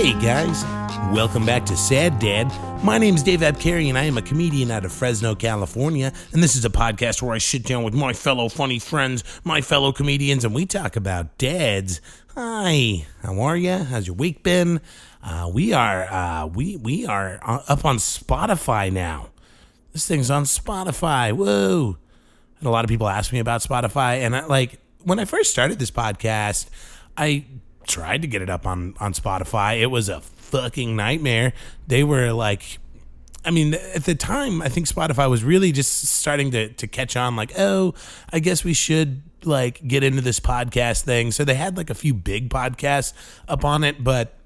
Hey guys, welcome back to Sad Dad. My name is Dave Abkary and I am a comedian out of Fresno, California, and this is a podcast where I sit down with my fellow funny friends, my fellow comedians, and we talk about dads. Hi, how are ya? How's your week been? We are up on Spotify now. This thing's on Spotify. Whoa. And a lot of people ask me about Spotify, and when I first started this podcast, I tried to get it up on Spotify. It was a fucking nightmare. They were like, at the time, I think Spotify was really just starting to catch on, I guess we should get into this podcast thing. So they had a few big podcasts up on it, but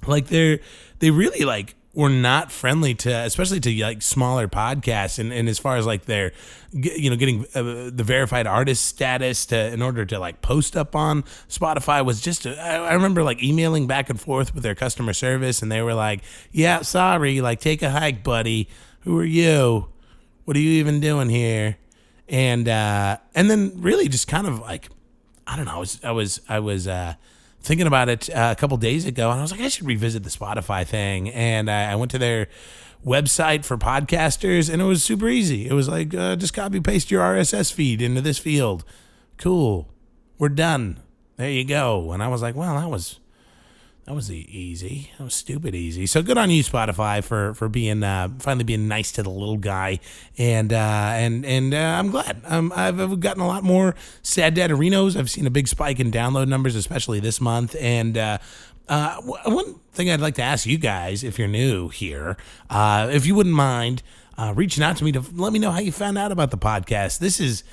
they really were not friendly to, especially to smaller podcasts, and as far as their, getting the verified artist status in order to post up on Spotify was just. I remember emailing back and forth with their customer service, and they were like, "Yeah, sorry, take a hike, buddy. Who are you? What are you even doing here?" And then really just kind of I don't know. I was thinking about it a couple days ago, and I was like, I should revisit the Spotify thing. And I went to their website for podcasters, and it was super easy. It was just copy paste your RSS feed into this field. Cool, we're done. There you go. And I was like, well, that was easy. That was stupid easy. So good on you, Spotify, for being finally being nice to the little guy. And I'm glad. I've gotten a lot more Sad Dad Arenos. I've seen a big spike in download numbers, especially this month. And one thing I'd like to ask you guys, if you're new here, if you wouldn't mind reaching out to me to let me know how you found out about the podcast. This is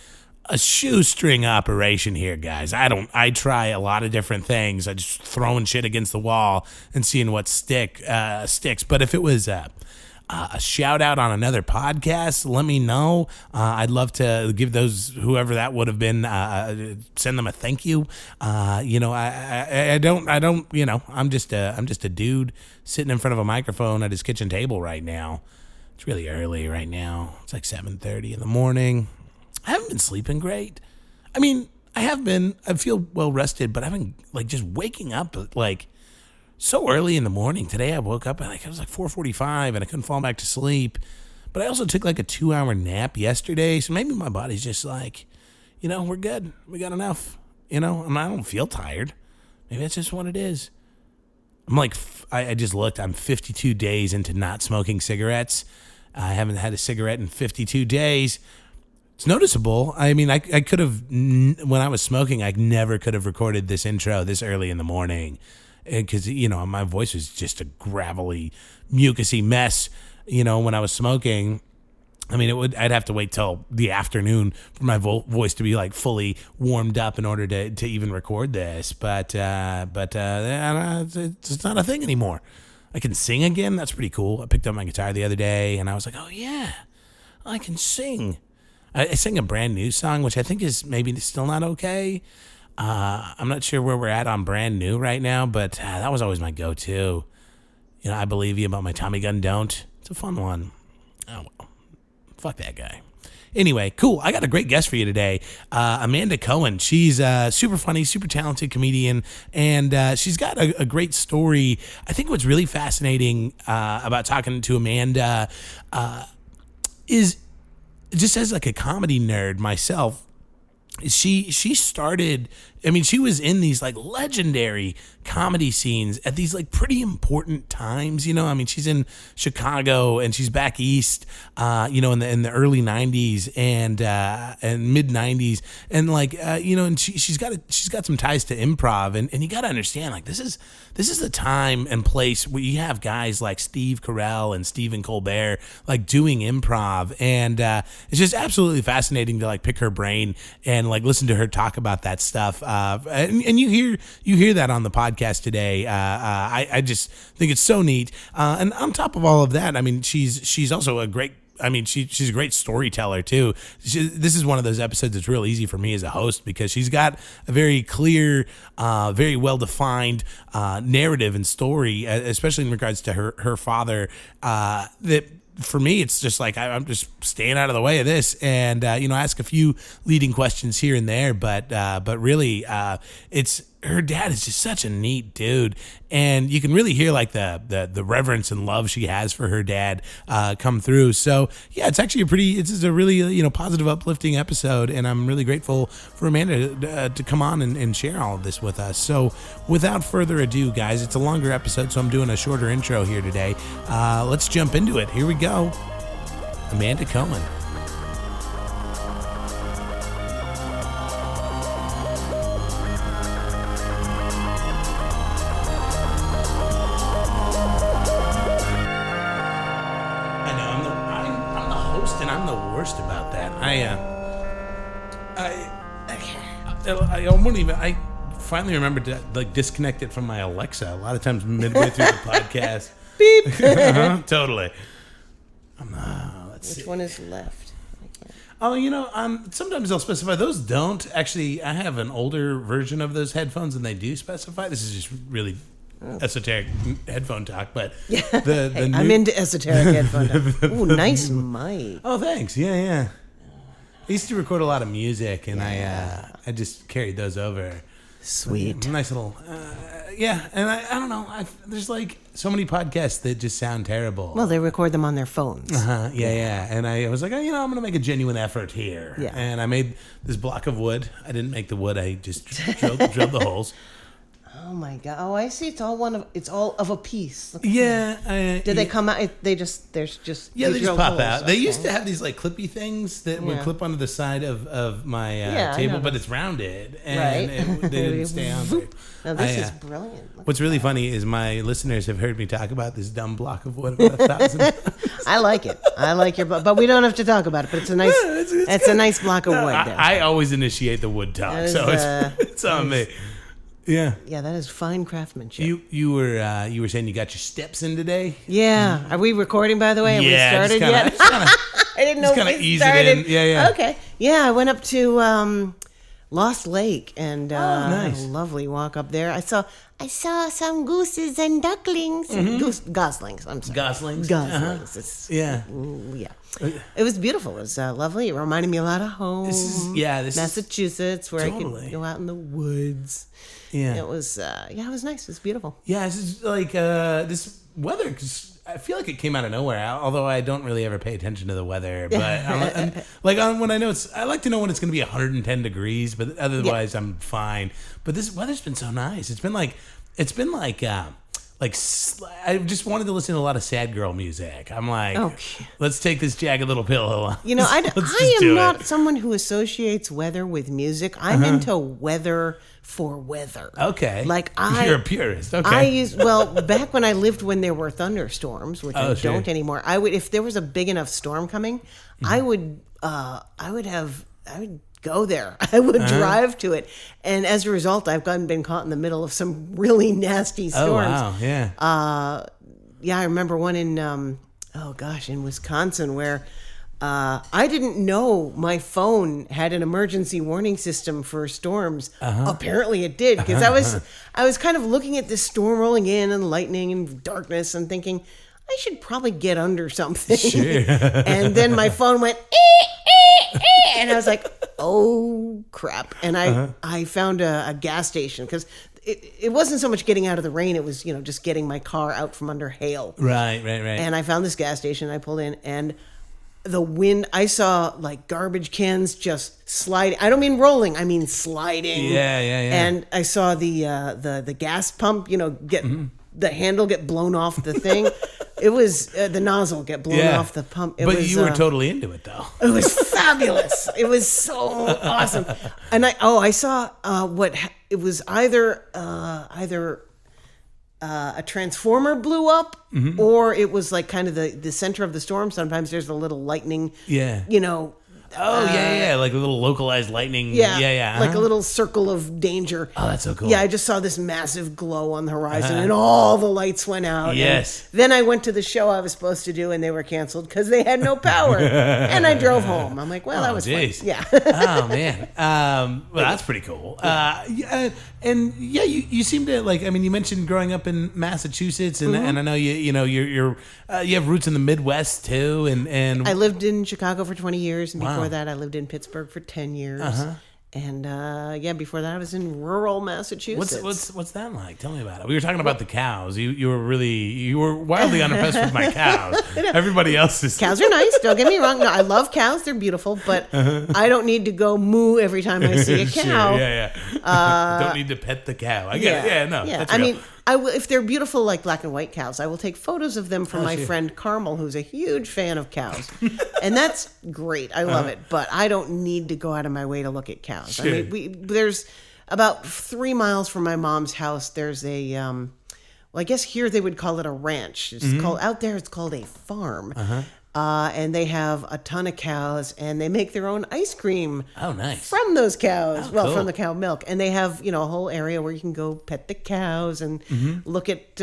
a shoestring operation here, guys. I try a lot of different things. I just throwing shit against the wall and seeing what sticks. But if it was a shout out on another podcast, let me know. I'd love to give those, whoever that would have been, send them a thank you. I don't. I'm just a dude sitting in front of a microphone at his kitchen table right now. It's really early right now. It's 7:30 in the morning. I haven't been sleeping great. I have been. I feel well rested, but I've been just waking up so early in the morning. Today I woke up at it was 4:45 and I couldn't fall back to sleep. But I also took a 2-hour nap yesterday, so maybe my body's just we're good. We got enough. I don't feel tired. Maybe that's just what it is. I just looked. I'm 52 days into not smoking cigarettes. I haven't had a cigarette in 52 days. It's noticeable. I could have, when I was smoking, I never could have recorded this intro this early in the morning because, my voice was just a gravelly, mucusy mess, when I was smoking. I'd have to wait till the afternoon for my voice to be fully warmed up in order to even record this. But it's not a thing anymore. I can sing again. That's pretty cool. I picked up my guitar the other day and I was like, oh yeah, I can sing. I sang a brand new song, which I think is maybe still not okay. I'm not sure where we're at on brand new right now, but that was always my go-to. I Believe You about my Tommy Gun Don't. It's a fun one. Oh, well. Fuck that guy. Anyway, cool. I got a great guest for you today. Amanda Cohen. She's super funny, super talented comedian, and she's got a great story. I think what's really fascinating about talking to Amanda is, just as a comedy nerd myself, she started, she was in these legendary comedy scenes at these pretty important times, she's in Chicago and she's back east, in the early 90s and mid 90s, and and she's got some ties to improv, and you got to understand this is the time and place where you have guys like Steve Carell and Stephen Colbert doing improv, and it's just absolutely fascinating to pick her brain and listen to her talk about that stuff. And you hear that on the podcast today. I just think it's so neat. And on top of all of that, she's also a great. She's a great storyteller too. This is one of those episodes that's real easy for me as a host because she's got a very clear, very well-defined narrative and story, especially in regards to her father. That for me, it's just I'm just staying out of the way of this, and ask a few leading questions here and there, but really, it's her dad is just such a neat dude, and you can really hear like the reverence and love she has for her dad come through. So yeah, it's actually it's a really positive, uplifting episode, and I'm really grateful for Amanda to come on and share all of this with us. So without further ado, guys, it's a longer episode, so I'm doing a shorter intro here today. Let's jump into it. Here we go. Amanda Cohen. About that, I finally remembered to disconnect it from my Alexa. A lot of times midway through the podcast. Beep. Totally. Which one is left? Sometimes they'll specify. Those don't actually. I have an older version of those headphones, and they do specify. This is just really esoteric headphone talk, but I'm into esoteric headphone talk. Ooh, nice mic. Oh, thanks. Yeah. I used to record a lot of music, and I just carried those over. Sweet. Nice little, and I don't know. There's so many podcasts that just sound terrible. Well, they record them on their phones. Yeah. And I was like, I'm going to make a genuine effort here. Yeah. And I made this block of wood. I didn't make the wood. I just drilled the holes. Oh my god! Oh, I see. It's all of a piece. Yeah. Did they come out? They just they just pop holes. out. Okay. They used to have these clippy things that would clip onto the side of my table, but it's rounded and they didn't stay on there. Now this is brilliant. What's really funny is my listeners have heard me talk about this dumb block of wood about 1,000. I like it. I like your, but we don't have to talk about it. But it's a nice, it's a nice block of wood. I always initiate the wood talk, so it's on me. Yeah, that is fine craftsmanship. You were saying you got your steps in today. Yeah, are we recording, by the way? Have we started yet? I didn't know we ease started. It in. Yeah. Okay. Yeah, I went up to Lost Lake and nice. Lovely walk up there. I saw some gooses and ducklings. Mm-hmm. Goslings. I'm sorry. Goslings. Yeah. It was beautiful. It was lovely. It reminded me a lot of home. This Massachusetts, where totally. I could go out in the woods. Yeah. It was it was nice. It was beautiful. Yeah, it's just this weather, because I feel like it came out of nowhere, although I don't really ever pay attention to the weather. But when I know I like to know when it's going to be 110 degrees, but otherwise I'm fine. But this weather's been so nice. It's been like I just wanted to listen to a lot of sad girl music. I'm like, let's take this jagged little pill. I am not someone who associates weather with music. I'm into weather for weather. Okay. You're a purist. Okay. Back when there were thunderstorms, which I don't anymore. I would, if there was a big enough storm coming, I would go there. I would drive to it. And as a result, I've been caught in the middle of some really nasty storms. Oh, wow. Yeah. I remember one in Wisconsin where I didn't know my phone had an emergency warning system for storms. Apparently it did, because I was kind of looking at this storm rolling in and lightning and darkness and thinking, I should probably get under something. Sure. And then my phone went, and I was like, oh crap. And I found a gas station, because it wasn't so much getting out of the rain. It was, just getting my car out from under hail. Right. And I found this gas station. I pulled in, and the wind, I saw garbage cans just sliding. I don't mean rolling, I mean sliding. Yeah. And I saw the gas pump, get the handle get blown off the thing. It was the nozzle get blown off the pump. But you were totally into it, though. It was fabulous. It was so awesome. And I saw it was either a transformer blew up, or it was kind of the center of the storm. Sometimes there's a little lightning. Yeah. Like a little localized lightning. Yeah. Like a little circle of danger. Oh, that's so cool. Yeah, I just saw this massive glow on the horizon, and all the lights went out. Yes. And then I went to the show I was supposed to do, and they were canceled because they had no power. And I drove home. I'm like, well, that was fun. Yeah. Oh man. Well, that's pretty cool. You seem to you mentioned growing up in Massachusetts, and I know you have roots in the Midwest too, and I lived in Chicago for 20 years, and wow. before that I lived in Pittsburgh for 10 years. And before that I was in rural Massachusetts. What's that like? Tell me about it. We were talking about the cows. You were wildly unimpressed with my cows. Everybody else is. Cows are nice. Don't get me wrong. No, I love cows. They're beautiful, but I don't need to go moo every time I see a cow. Sure, yeah. Don't need to pet the cow. I get it. Yeah, no. Yeah. That's I real. mean, if they're beautiful like black and white cows, I will take photos of them for my friend Carmel, who's a huge fan of cows. And that's great. I love it. But I don't need to go out of my way to look at cows. Sure. I mean, there's about 3 miles from my mom's house, there's a, well, I guess here they would call it a ranch. It's called, out there it's called a farm. And they have a ton of cows, and they make their own ice cream. Oh, nice. From those cows. Oh, well, cool. from the cow milk. And they have, a whole area where you can go pet the cows and look at,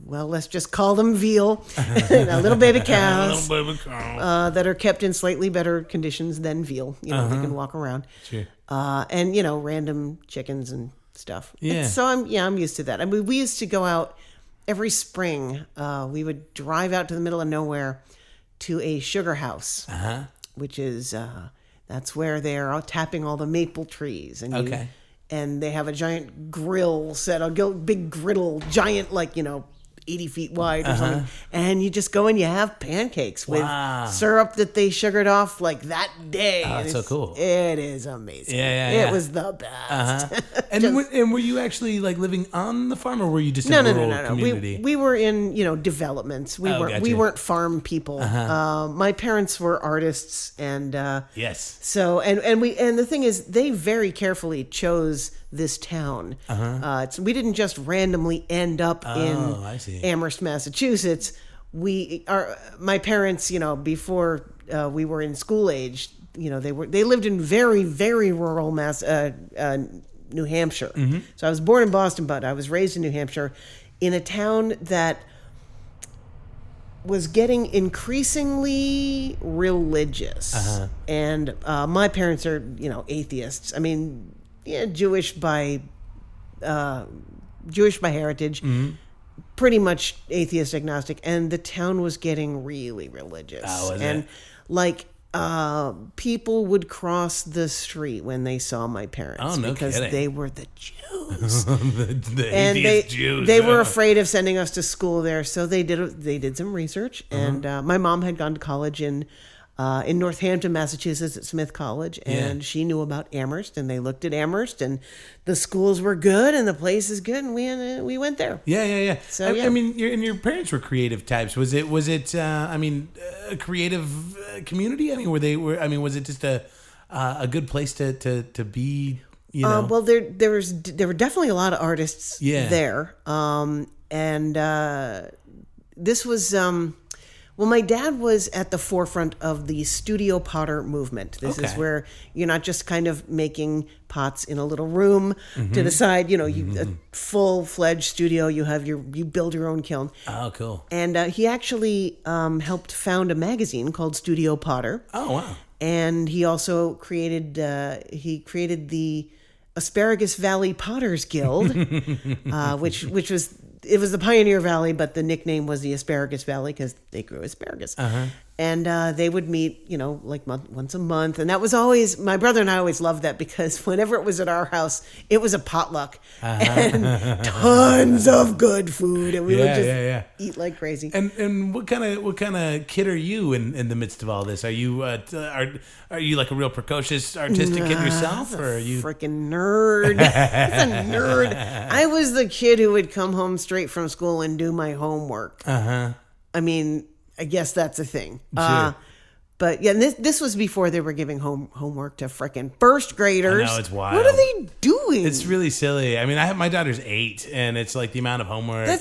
let's just call them veal. Little baby cows. That are kept in slightly better conditions than veal. They can walk around. Sure. And, random chickens and stuff. Yeah. And so I'm used to that. I mean, we used to go out every spring. We would drive out to the middle of nowhere to a sugar house, which is that's where they're all tapping all the maple trees. And and they have a giant grill set, a big griddle, giant 80 feet wide or something. And you just go and you have pancakes with syrup that they sugared off that day. Oh, that's so cool. It is amazing. Yeah. It was the best. And were you actually living on the farm, or were you just in a rural community? We were in developments. We weren't farm people. My parents were artists, and yes. So and the thing is, they very carefully chose this town. We didn't just randomly end up in Amherst, Massachusetts. My parents, before we were in school age, they lived in very, very rural New Hampshire. So I was born in Boston, but I was raised in New Hampshire, in a town that was getting increasingly religious. And my parents are, atheists. I mean, Jewish by heritage, pretty much atheist agnostic, and the town was getting really religious. Oh, and people would cross the street when they saw my parents because kidding. they were the Jews. the and atheist Jews. They were afraid of sending us to school there, so they did some research. And my mom had gone to college in Northampton, Massachusetts at Smith College, and she knew about Amherst, and they looked at Amherst, and the schools were good, and the place is good, and we went there. Yeah. So I mean, your parents were creative types. Was it a creative community? I mean, was it just a good place to be? Well, there were definitely a lot of artists there, and this was. Well, my dad was at the forefront of the studio potter movement. This is where you're not just kind of making pots in a little room to the side. A full-fledged studio. You build your own kiln. Oh, cool. And he actually helped found a magazine called Studio Potter. Oh, wow. And he also created the Asparagus Valley Potters Guild, which was. It was the Pioneer Valley, but the nickname was the Asparagus Valley because they grew asparagus. And they would meet, once a month. And that was always, my brother and I always loved that because whenever it was at our house, it was a potluck. And tons of good food. And we would just eat like crazy. And what kind of kid are you in the midst of all this? Are you are you like a real precocious artistic kid yourself, or are you freaking nerd? It's a nerd. I was the kid who would come home straight from school and do my homework. I mean, I guess that's a thing. Sure. But yeah, this was before they were giving homework to frickin' first graders. I know, it's wild. What are they doing? It's really silly. I mean, my daughter's 8, and it's like the amount of homework. She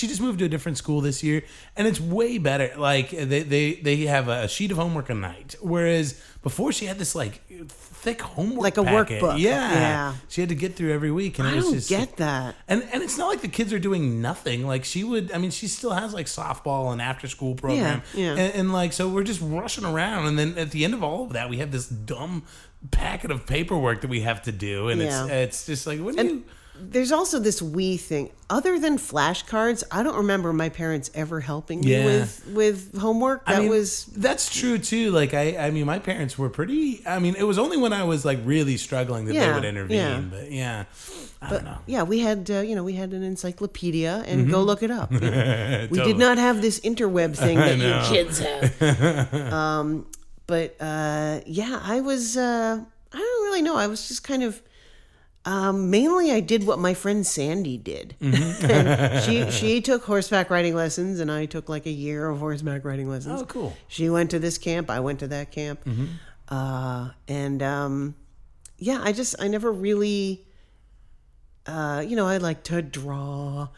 just moved to a different school this year, and it's way better. Like they have a sheet of homework a night, whereas before she had this thick homework like a packet. workbook. Yeah. She had to get through every week, and I it was don't just get that. And it's not like the kids are doing nothing. Like she still has softball and after school program. Yeah. And so we're just rushing around, and then at the end of all of that, we have this dumb packet of paperwork that we have to do, and it's just like, what do you? there's also this Wii thing. Other than flashcards, I don't remember my parents ever helping me with homework. That's true too. Like I mean, my parents were pretty. I mean, it was only when I was like really struggling that they would intervene. But I don't know. Yeah, we had we had an encyclopedia and go look it up. We did not have this interweb thing that you kids have. I was. I don't really know. I was just kind of. Mainly I did what my friend Sandy did. And she took horseback riding lessons and I took like a year of horseback riding lessons. Oh, cool. She went to this camp. I went to that camp. I never really, I liked to draw.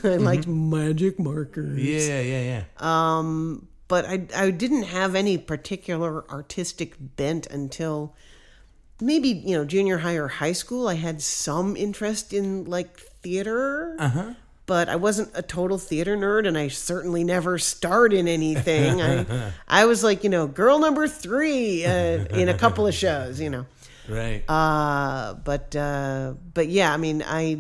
I liked magic markers. Yeah. But I didn't have any particular artistic bent until maybe, junior high or high school. I had some interest in like theater, but I wasn't a total theater nerd, and I certainly never starred in anything. I was like, girl number 3 in a couple of shows, Right. But yeah, I mean, I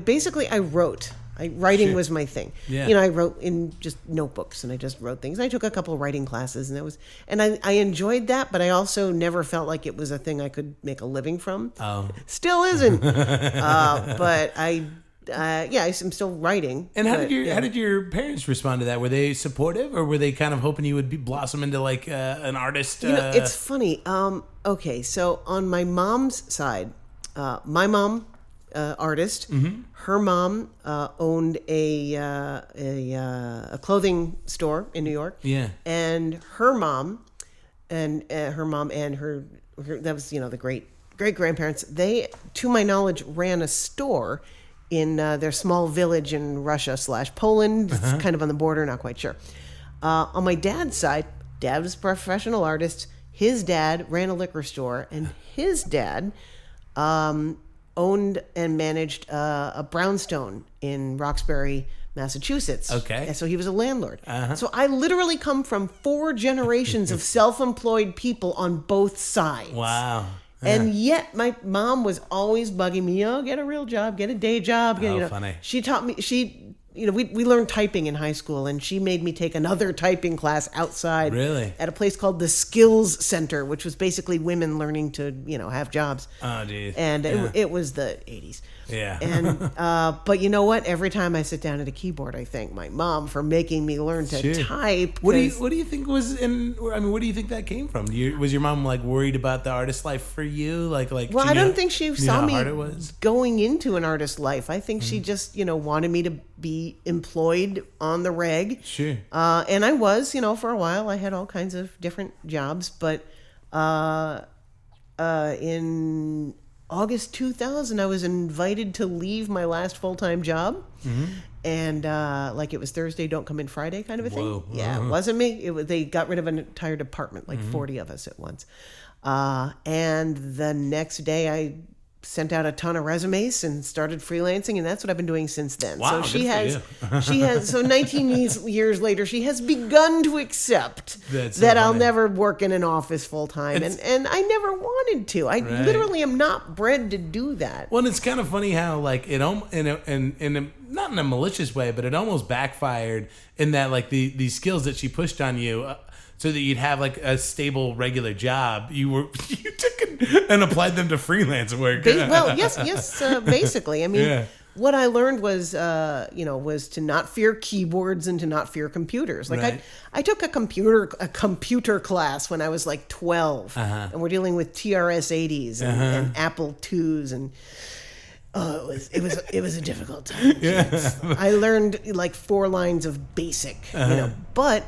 basically wrote. Writing was my thing. Yeah. I wrote in just notebooks and I just wrote things. I took a couple of writing classes and I enjoyed that, but I also never felt like it was a thing I could make a living from. Oh. Still isn't. But I'm still writing. And how did your parents respond to that? Were they supportive, or were they kind of hoping you would blossom into like an artist? It's funny. Okay, so on my mom's side, my mom, artist. Her mom owned a clothing store in New York. Yeah, and her mom and her that was the great grandparents. They, to my knowledge, ran a store in their small village in Russia / Poland. It's kind of on the border, not quite sure. On my dad's side, dad was a professional artist. His dad ran a liquor store, and his dad owned and managed a brownstone in Roxbury, Massachusetts. Okay. And so he was a landlord. So I literally come from 4 generations of self-employed people on both sides. Wow. And yet my mom was always bugging me, get a real job, get a day job. Funny. She taught me, we learned typing in high school, and she made me take another typing class outside. Really? At a place called the Skills Center, which was basically women learning to, have jobs. Oh, geez. And it was the 80s. Yeah. And but you know what? Every time I sit down at a keyboard, I thank my mom for making me learn to type. What do you think was in? I mean, what do you think that came from? Was your mom like worried about the artist life for you? Like? Well, I don't think she saw me was? going into an artist life. I think she just wanted me to be employed on the reg. Sure. And I was, for a while. I had all kinds of different jobs, but in August 2000, I was invited to leave my last full-time job. And it was Thursday, don't come in Friday kind of a thing. Whoa. Yeah, it wasn't me. They got rid of an entire department, 40 of us at once. And the next day I sent out a ton of resumes and started freelancing, and that's what I've been doing since then. Wow, so she has so 19 years later, she has begun to accept that I'll never work in an office full time, and I never wanted to. I literally am not bred to do that. Well, it's kind of funny how like it not in a malicious way, but it almost backfired in that like these skills that she pushed on you. So that you'd have like a stable regular job, you took and applied them to freelance work. Well, yes, basically. I mean, what I learned was, was to not fear keyboards and to not fear computers. Like I took a computer class when I was like 12, and we're dealing with TRS-80s and Apple IIs and. Oh, it was a difficult time. I learned like 4 lines of BASIC, but.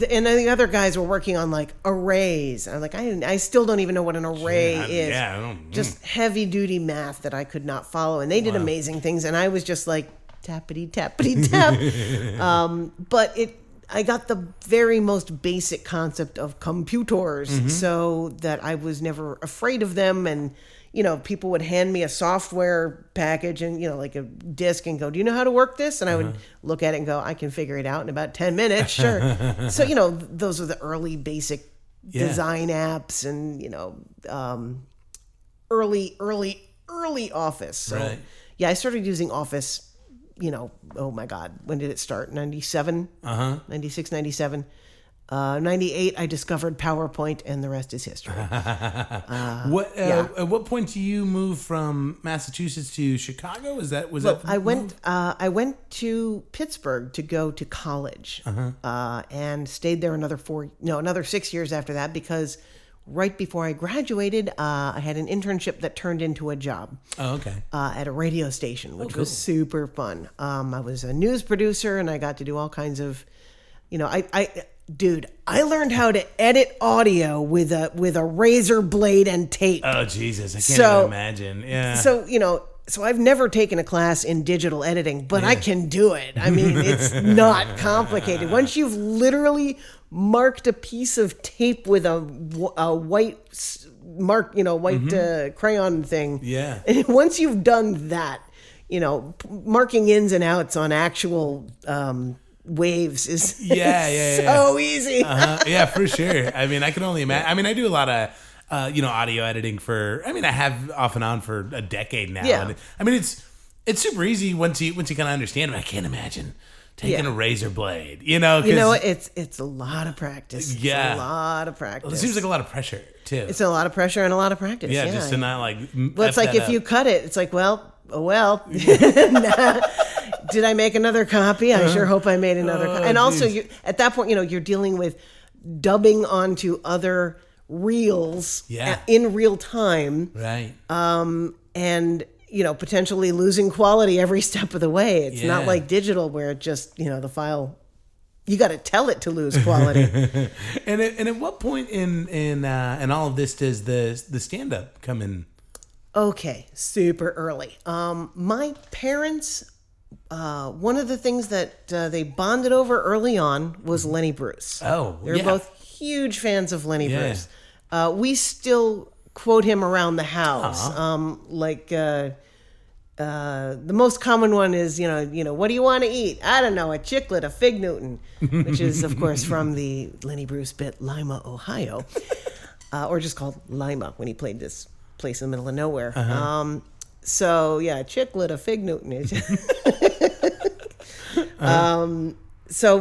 And the other guys were working on like arrays. I'm like, I still don't even know what an array is. Yeah, I don't. Just heavy duty math that I could not follow. And they did amazing things. And I was just like tappity tappity tap. But I got the very most basic concept of computers, so that I was never afraid of them. And people would hand me a software package and, like a disk and go, do you know how to work this? And I would look at it and go, I can figure it out in about 10 minutes. Sure. So, those are the early basic design apps and, early Office. So, Right. yeah, I started using Office, oh my God, when did it start? 97? 96, 97. 98, I discovered PowerPoint, and the rest is history. At what point do you move from Massachusetts to Chicago? I went to Pittsburgh to go to college, and stayed there another 6 years after that, because right before I graduated, I had an internship that turned into a job. Oh, okay. At a radio station, which was super fun. I was a news producer, and I got to do all kinds of, I learned how to edit audio with a razor blade and tape. Oh, Jesus. I can't even imagine. Yeah. So I've never taken a class in digital editing, but I can do it. I mean, it's not complicated. Once you've literally marked a piece of tape with a white crayon thing. Yeah. And once you've done that, marking ins and outs on actual waves is so easy. Yeah, for sure. I mean, I can only imagine. I mean, I do a lot of audio editing I have off and on for a decade now. Yeah. And, I mean, it's super easy once you kind of understand it. I can't imagine taking a razor blade, it's a lot of practice. Yeah. It's a lot of practice. Well, it seems like a lot of pressure too. It's a lot of pressure and a lot of practice. Yeah, just to not well, it's like if you cut it, it's like, well. Did I make another copy? I sure hope I made another copy. And also, at that point, you're dealing with dubbing onto other reels in real time. Right. And, potentially losing quality every step of the way. It's not like digital where it just, the file, you got to tell it to lose quality. And at what point in all of this does the stand-up come in? Okay, super early. My parents, one of the things that they bonded over early on was Lenny Bruce. Oh, They're both huge fans of Lenny Bruce. We still quote him around the house. The most common one is, what do you want to eat? I don't know, a chiclet, a fig Newton, which is, of course, from the Lenny Bruce bit Lima, Ohio, or just called Lima when he played this place in the middle of nowhere. So yeah, chiclet, a fig Newton. So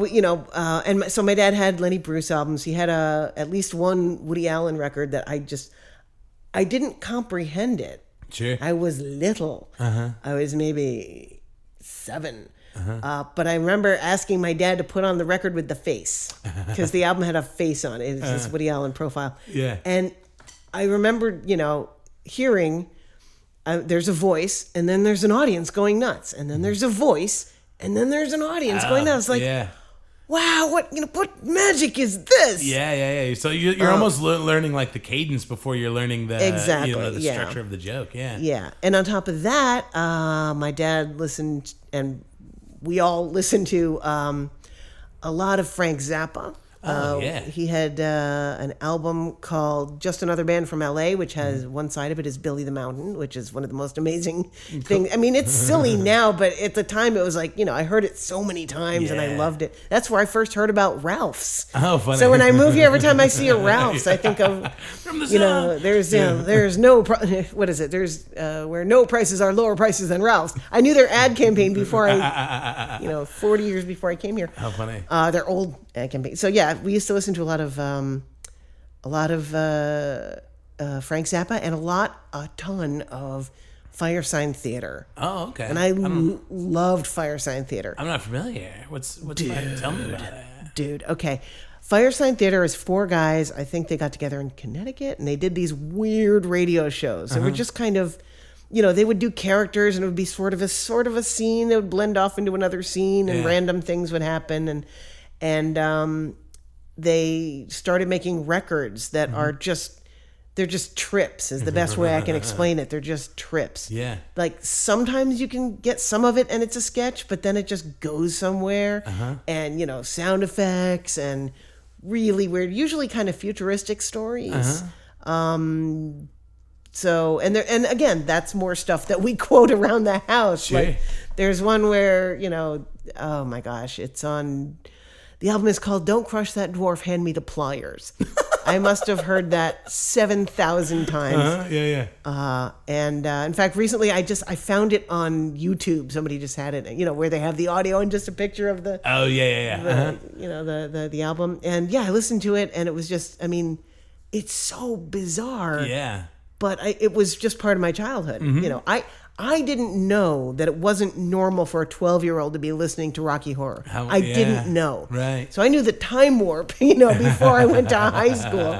my dad had Lenny Bruce albums. He had at least one Woody Allen record that I didn't comprehend it. Sure. I was little. I was maybe 7. But I remember asking my dad to put on the record with the face, because the album had a face on it. It's this Woody Allen profile. Yeah. And I remember, hearing there's a voice, and then there's an audience going nuts, and then there's a voice, and then there's an audience going nuts. Like, wow, what magic is this? Yeah. So you're almost learning like the cadence before you're learning the structure of the joke. Yeah. And on top of that, my dad listened, and we all listened to a lot of Frank Zappa. He had an album called Just Another Band from LA, which has one side of it is Billy the Mountain, which is one of the most amazing things. I mean, it's silly now, but at the time it was like, I heard it so many times and I loved it. That's where I first heard about Ralph's. Oh, funny. So when I move here, every time I see a Ralph's, I think of, there's no, what is it? There's where no prices are lower prices than Ralph's. I knew their ad campaign before 40 years before I came here. How funny. Their old ad campaign. So yeah, we used to listen to a lot of Frank Zappa and a ton of Firesign Theater. Oh, okay. And I loved Firesign Theater. I'm not familiar. What's tell me about it. Dude, okay. Firesign Theater is 4 guys. I think they got together in Connecticut, and they did these weird radio shows. They were just kind of, they would do characters, and it would be sort of a scene that would blend off into another scene, and random things would happen, and they started making records that are they're just trips is the best way I can explain it. They're just trips. Yeah. Like sometimes you can get some of it and it's a sketch, but then it just goes somewhere and, sound effects and really weird, usually kind of futuristic stories. So, and again, that's more stuff that we quote around the house. Sure. Like there's one where, oh my gosh, it's on... The album is called Don't Crush That Dwarf, Hand Me the Pliers. I must have heard that 7,000 times. And in fact, recently I found it on YouTube. Somebody just had it, where they have the audio and just a picture of the the album. And I listened to it, and it was just, it's so bizarre. Yeah. But it was just part of my childhood. I didn't know that it wasn't normal for a 12-year-old to be listening to Rocky Horror. I didn't know. Right. So I knew the time warp, before I went to high school.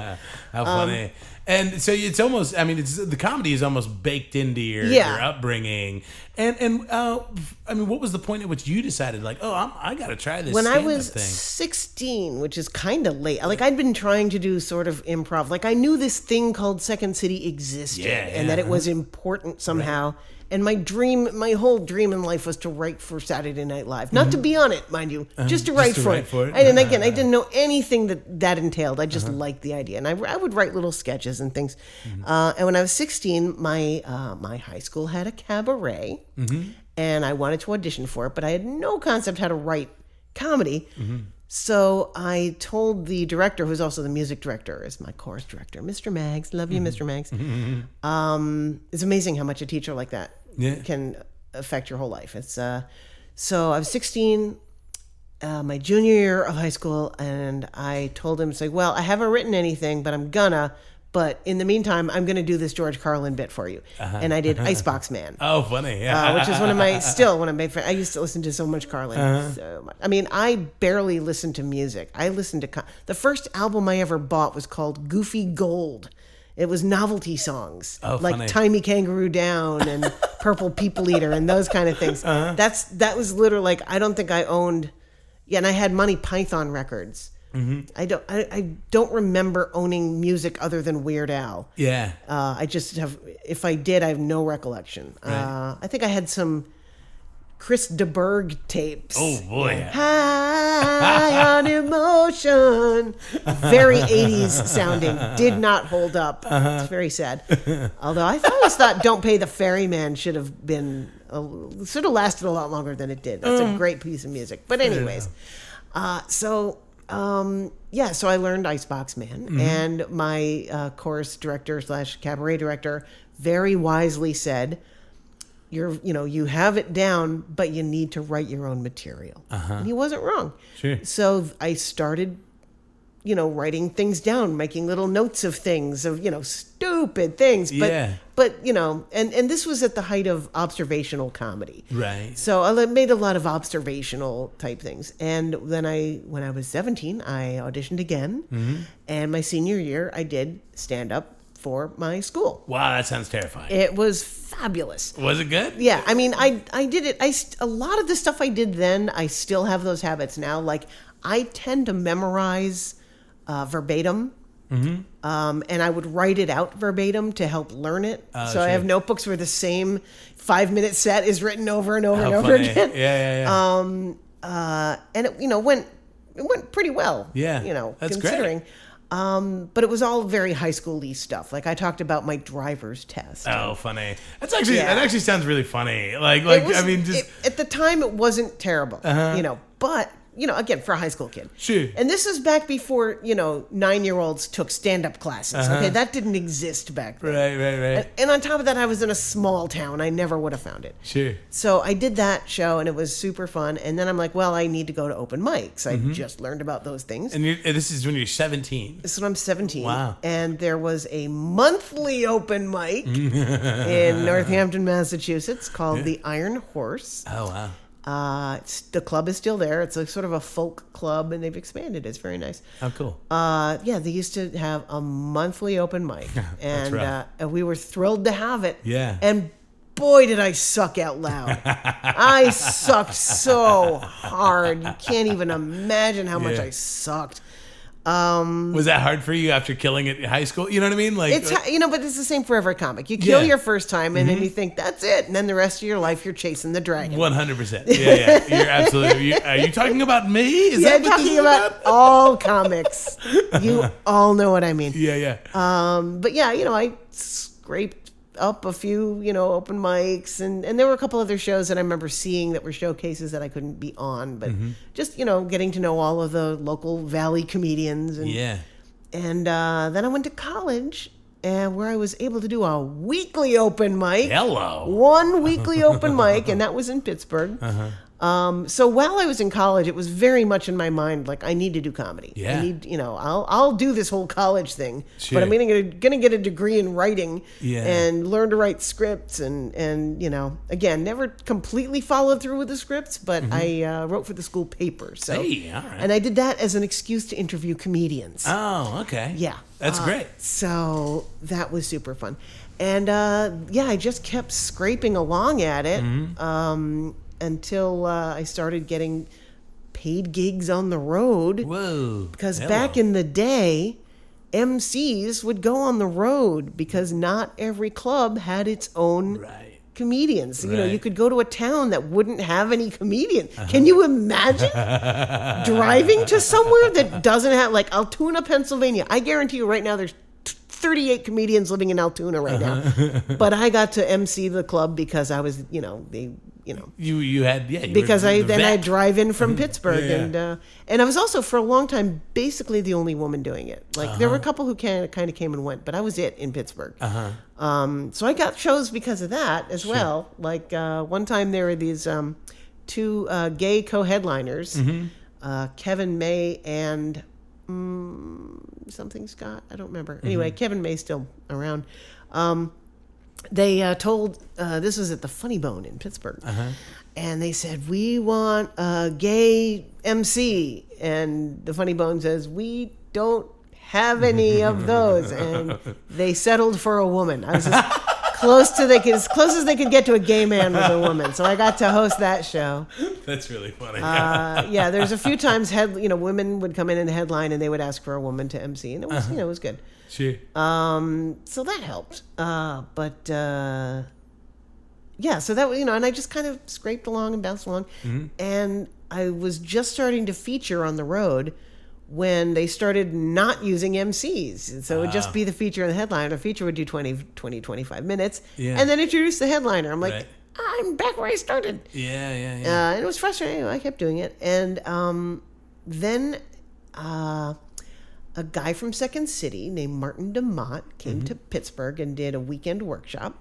How funny. And so it's almost, the comedy is almost baked into your upbringing. And what was the point at which you decided, I got to try this when stand-up I was thing? 16, which is kind of late. I'd been trying to do sort of improv. I knew this thing called Second City existed and that it was important somehow. Right. And my whole dream in life was to write for Saturday Night Live. Not to be on it, mind you, just to write for it. And again, I didn't know anything that entailed. I just liked the idea. And I would write little sketches and things. And when I was 16, my high school had a cabaret. And I wanted to audition for it, but I had no concept how to write comedy. So I told the director, who's also the music director, is my chorus director, Mr. Maggs. Love you, Mr. Maggs. It's amazing how much a teacher like that can affect your whole life. It's so I was 16, my junior year of high school, and I told him, well, I haven't written anything, but but in the meantime, I'm going to do this George Carlin bit for you. And I did Icebox Man. Oh, funny. Yeah. Which is one of my favorite. I used to listen to so much Carlin. So much. I barely listened to music. I listened to, the first album I ever bought was called Goofy Gold. It was novelty songs. Like Tie Me Kangaroo Down and Purple People Eater and those kind of things. That was literally I don't think I owned, and I had Monty Python records. I don't remember owning music other than Weird Al. Yeah. I just have, if I did, I have no recollection. Right. I think I had some Chris de Burgh tapes. Oh boy. High on Emotion. Very 80s sounding. Did not hold up. It's very sad. Although I always thought Don't Pay the Ferryman should have lasted a lot longer than it did. That's a great piece of music. But anyways, so I learned Icebox Man, and my chorus director / cabaret director very wisely said, you have it down, but you need to write your own material. And he wasn't wrong. Sure. So I started, writing things down, making little notes of things, of, stupid things. But and this was at the height of observational comedy. Right. So I made a lot of observational type things. And then when I was 17, I auditioned again. And my senior year, I did stand up for my school. Wow, that sounds terrifying. It was fabulous. Was it good? Yeah, I did it. A lot of the stuff I did then, I still have those habits now. I tend to memorize verbatim. And I would write it out verbatim to help learn it. So I have notebooks where the same 5-minute set is written over and over and over again. Yeah. And it went pretty well. Yeah. That's considering. Great. But it was all very high school-y stuff. I talked about my driver's test. Oh, funny. That actually sounds really funny. At the time it wasn't terrible, but again, for a high school kid. Sure. And this is back before, 9-year-olds took stand-up classes. Okay, that didn't exist back then. Right. And on top of that, I was in a small town. I never would have found it. Sure. So I did that show, and it was super fun. And then I'm like, well, I need to go to open mics. I just learned about those things. And this is when you're 17. This is when I'm 17. Wow. And there was a monthly open mic in Northampton, Massachusetts called the Iron Horse. Oh, wow. The club is still there. It's sort of a folk club, and they've expanded. It's very nice. Oh, cool. They used to have a monthly open mic, and we were thrilled to have it. Yeah. And boy, did I suck out loud. I sucked so hard. You can't even imagine how much I sucked. Was that hard for you after killing it in high school? You know what I mean? It's but it's the same for every comic. You kill your first time, and then you think that's it, and then the rest of your life you're chasing the dragon. 100%. Yeah. You're absolutely. Are you talking about me? Is that what talking about all comics. You all know what I mean. Yeah. But I scraped up a few, open mics, and there were a couple other shows that I remember seeing that were showcases that I couldn't be on, but just, getting to know all of the local Valley comedians. And And then I went to college, and where I was able to do a weekly open mic. Hello. One weekly open mic, and that was in Pittsburgh. So while I was in college, it was very much in my mind, like, I need to do comedy. Yeah. I need, I'll do this whole college thing, Sure. but I'm gonna get a degree in writing Yeah. and learn to write scripts and again, never completely followed through with the scripts, but I wrote for the school paper. So, Hey, all right. and I did that as an excuse to interview comedians. Oh, okay. Yeah. That's great. So that was super fun. And I just kept scraping along at it until I started getting paid gigs on the road. Whoa. Because Hello. back in the day, MCs would go on the road because not every club had its own Right. comedians. You Right. could go to a town that wouldn't have any comedians. Can you imagine driving to somewhere that doesn't have, like, Altoona, Pennsylvania? I guarantee you right now there's 38 comedians living in Altoona right now. But I got to MC the club because I was, You had because I'd I drive in from Pittsburgh, Yeah. and I was also for a long time basically the only woman doing it. Like there were a couple who kind of came and went, but I was it in Pittsburgh. So I got shows because of that as well. Like one time there were these two gay co-headliners, Kevin May and something Scott. I don't remember. Anyway, Kevin May's still around. They told, this was at the Funny Bone in Pittsburgh, and they said, we want a gay MC. And the Funny Bone says, we don't have any of those. And they settled for a woman. I was as close as they could get to a gay man with a woman. So I got to host that show. That's really funny. There's a few times women would come in and headline, and they would ask for a woman to MC, and it was it was good. Sure. So that helped. So that was, and I just kind of scraped along and bounced along. And I was just starting to feature on the road when they started not using MCs. And so it would just be the feature and the headliner. The feature would do 25 minutes and then introduce the headliner. I'm like, Right. I'm back where I started. Yeah. And it was frustrating. I kept doing it. And then a guy from Second City named Martin DeMott came to Pittsburgh and did a weekend workshop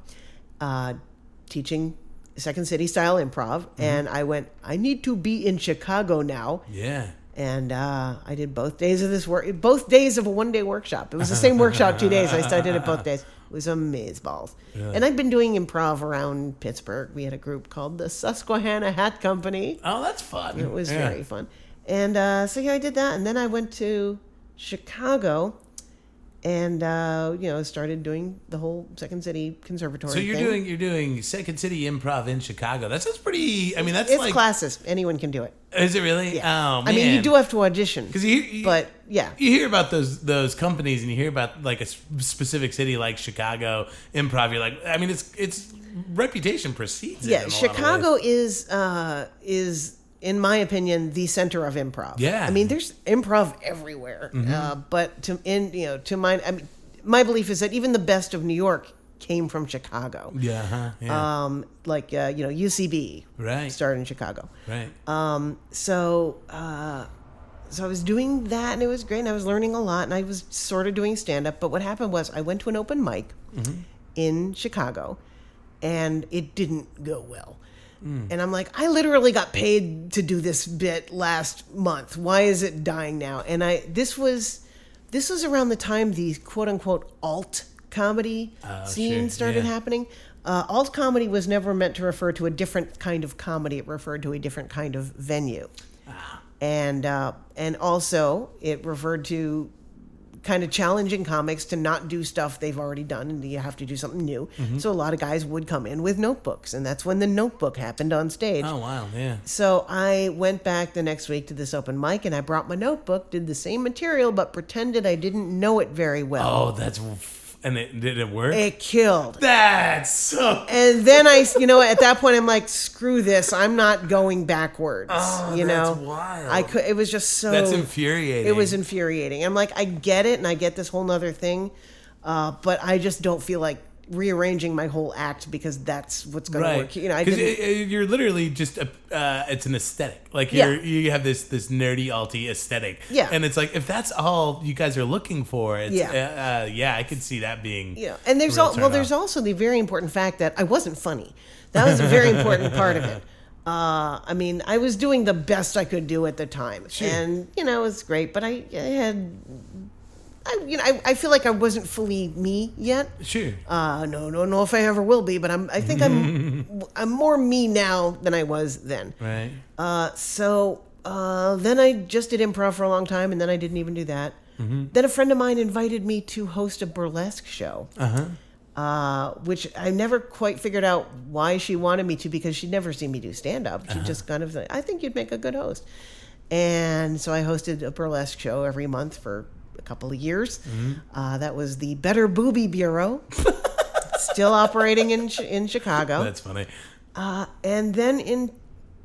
teaching Second City style improv. And I went, I need to be in Chicago now. Yeah. And I did both days of a one-day workshop. It was the same workshop 2 days. I did it both days. It was amazeballs. Really? And I've been doing improv around Pittsburgh. We had a group called the Susquehanna Hat Company. Oh, that's fun. It was very fun. And I did that. And then I went to Chicago and started doing the whole Second City Conservatory So you're thing. doing Second City Improv in Chicago. That sounds pretty. I mean, that's It's like classes. Anyone can do it. Is it really? Yeah. Oh man. I mean, you do have to audition. Because yeah. you hear about those companies and you hear about like a specific city like Chicago Improv. You're like, I mean, its reputation precedes it. Yeah, in a lot of Chicago ways. is in my opinion the center of improv. Yeah. I mean, there's improv everywhere. But my belief is that even the best of New York came from Chicago. Yeah. UCB Right. started in Chicago. Right. So I was doing that, and it was great, and I was learning a lot, and I was sort of doing stand-up. But what happened was I went to an open mic in Chicago, and it didn't go well. And I'm like, I literally got paid to do this bit last month. Why is it dying now? And this was around the time the quote-unquote alt comedy scene started happening. Alt comedy was never meant to refer to a different kind of comedy. It referred to a different kind of venue. And also it referred to kind of challenging comics to not do stuff they've already done, and you have to do something new. So a lot of guys would come in with notebooks, and that's when the Notebook happened on stage. Oh wow, yeah. So I went back the next week to this open mic, and I brought my notebook, did the same material, but pretended I didn't know it very well. Oh, and did it work? It killed. That's so. And then at that point, I'm like, screw this. I'm not going backwards. Oh, that's wild. It was just so. That's infuriating. It was infuriating. I'm like, I get it, and I get this whole nother thing, but I just don't feel like rearranging my whole act because that's what's going to work. You know, you're literally just it's an aesthetic. Like you have this nerdy alty aesthetic. Yeah. And it's like if that's all you guys are looking for, it's I could see that being. Yeah. And there's also the very important fact that I wasn't funny. That was a very important part of it. I mean, I was doing the best I could do at the time, and you know, it was great. But I feel like I wasn't fully me yet. Sure. No, if I ever will be. But I think I'm more me now than I was then. Right. So then I just did improv for a long time, and then I didn't even do that. Mm-hmm. Then a friend of mine invited me to host a burlesque show. Which I never quite figured out why she wanted me to, because she'd never seen me do stand-up. She just kind of said, I think you'd make a good host. And so I hosted a burlesque show every month for a couple of years. Mm-hmm. That was the Better Booby Bureau, still operating in Chicago. That's funny. And then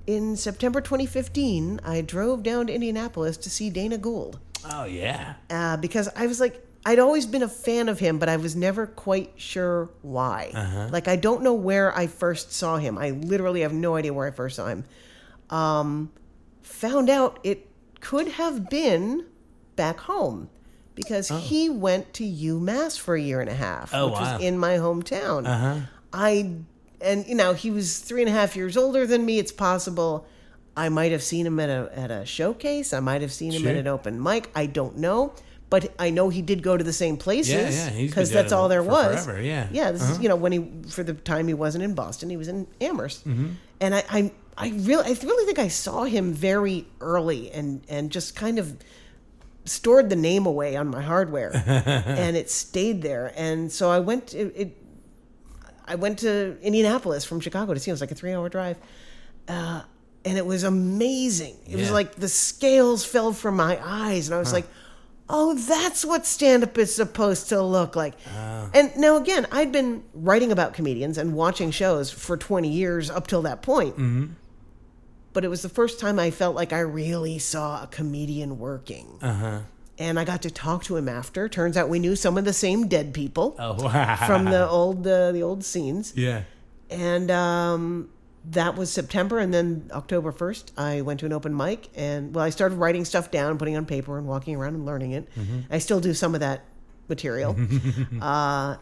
in September 2015, I drove down to Indianapolis to see Dana Gould. Oh, yeah. Because I was like, I'd always been a fan of him, but I was never quite sure why. Like, I don't know where I first saw him. I literally have no idea where I first saw him. Found out it could have been back home, because he went to UMass for a year and a half, which was in my hometown. And you know, he was 3.5 years older than me. It's possible I might have seen him at a showcase. I might have seen him at an open mic. I don't know. But I know he did go to the same places, because that's all there was. Forever, this is, you know, for the time he wasn't in Boston, he was in Amherst, and I really think I saw him very early, and just kind of stored the name away on my hardware, and it stayed there. And so I went to Indianapolis from Chicago to see him. It was like a 3-hour drive. And it was amazing. It was like the scales fell from my eyes, and I was like, oh, that's what stand-up is supposed to look like. And now, again, I'd been writing about comedians and watching shows for 20 years up till that point. Mm-hmm. But it was the first time I felt like I really saw a comedian working. And I got to talk to him after. Turns out we knew some of the same dead people from the old scenes. Yeah. And that was September, and then October 1st, I went to an open mic, and I started writing stuff down, putting it on paper, and walking around and learning it. I still do some of that material. I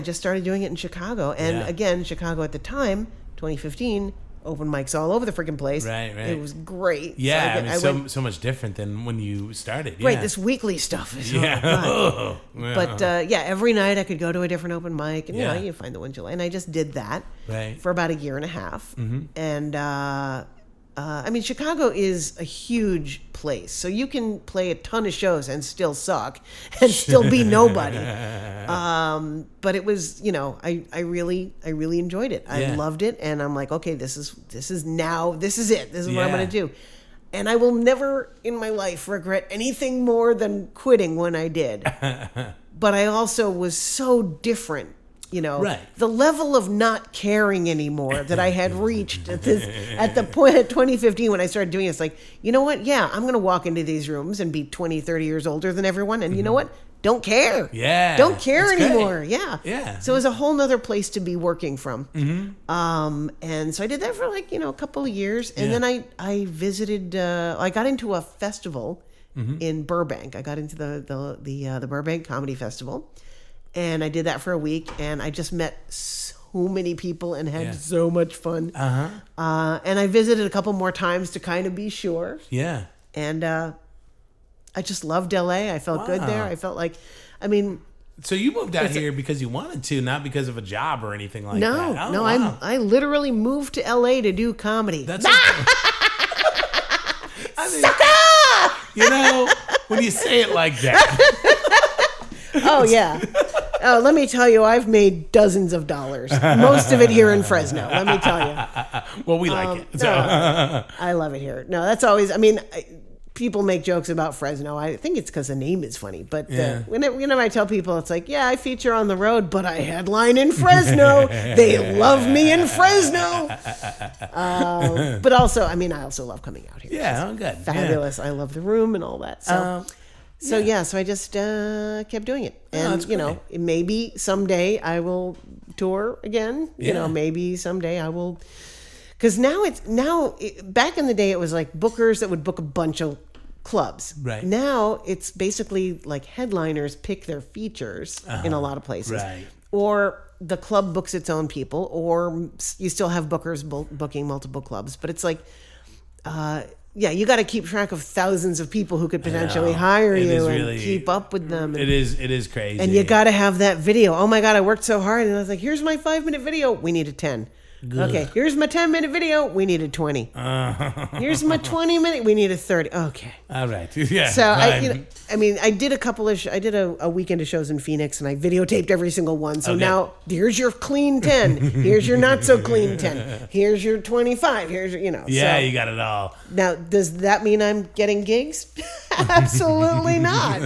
just started doing it in Chicago. And again, Chicago at the time, 2015, open mics all over the freaking place. Right. It was great. Yeah, so much different than when you started. Yeah. Right, this weekly stuff is But every night I could go to a different open mic, and you know, you find the ones you like. And I just did that for about a year and a half. And I mean, Chicago is a huge place, so you can play a ton of shows and still suck and still be nobody. But it was, you know, I really enjoyed it. I loved it, and I'm like, okay, this is it. This is what I'm going to do. And I will never in my life regret anything more than quitting when I did. But I also was so different. You know, the level of not caring anymore that I had reached at the point at 2015 when I started doing it. It's like, you know what? Yeah, I'm going to walk into these rooms and be 20, 30 years older than everyone. And you know what? Don't care. Yeah. Don't care anymore. Great. Yeah. So it was a whole nother place to be working from. And so I did that for like, you know, a couple of years. And then I visited, I got into a festival in Burbank. I got into the Burbank Comedy Festival. And I did that for a week, and I just met so many people and had so much fun. And I visited a couple more times to kind of be sure. Yeah. And I just loved LA. I felt good there. I felt like, I mean... So you moved out here because you wanted to, not because of a job or anything like that? No, I literally moved to LA to do comedy. That's Sucker! You know, when you say it like that... Oh, yeah. Oh, let me tell you, I've made dozens of dollars. Most of it here in Fresno, let me tell you. Well, we like it. So. No, I love it here. No, that's always, I mean, people make jokes about Fresno. I think it's because the name is funny. But whenever I tell people, it's like, yeah, I feature on the road, but I headline in Fresno. They love me in Fresno. But also, I mean, I also love coming out here. Yeah, good. Fabulous. Yeah. I love the room and all that. So so I just kept doing it, and that's great. Maybe someday I will tour again. Maybe someday I will, because back in the day it was like bookers that would book a bunch of clubs. Right. Now it's basically like headliners pick their features in a lot of places. Right. Or the club books its own people, or you still have bookers booking multiple clubs. But it's like, you got to keep track of thousands of people who could potentially hire you and keep up with them. It is crazy. And you got to have that video. Oh my God, I worked so hard. And I was like, here's my 5-minute video. We needed 10. Okay, here's my 10-minute video. We needed 20. Here's my 20-minute. We needed 30. Okay. All right. Yeah. So I did I did a weekend of shows in Phoenix, and I videotaped every single one. So now here's your clean 10. Here's your not so clean 10. Here's your 25. Here's your, Yeah, so, you got it all. Now, does that mean I'm getting gigs? Absolutely not.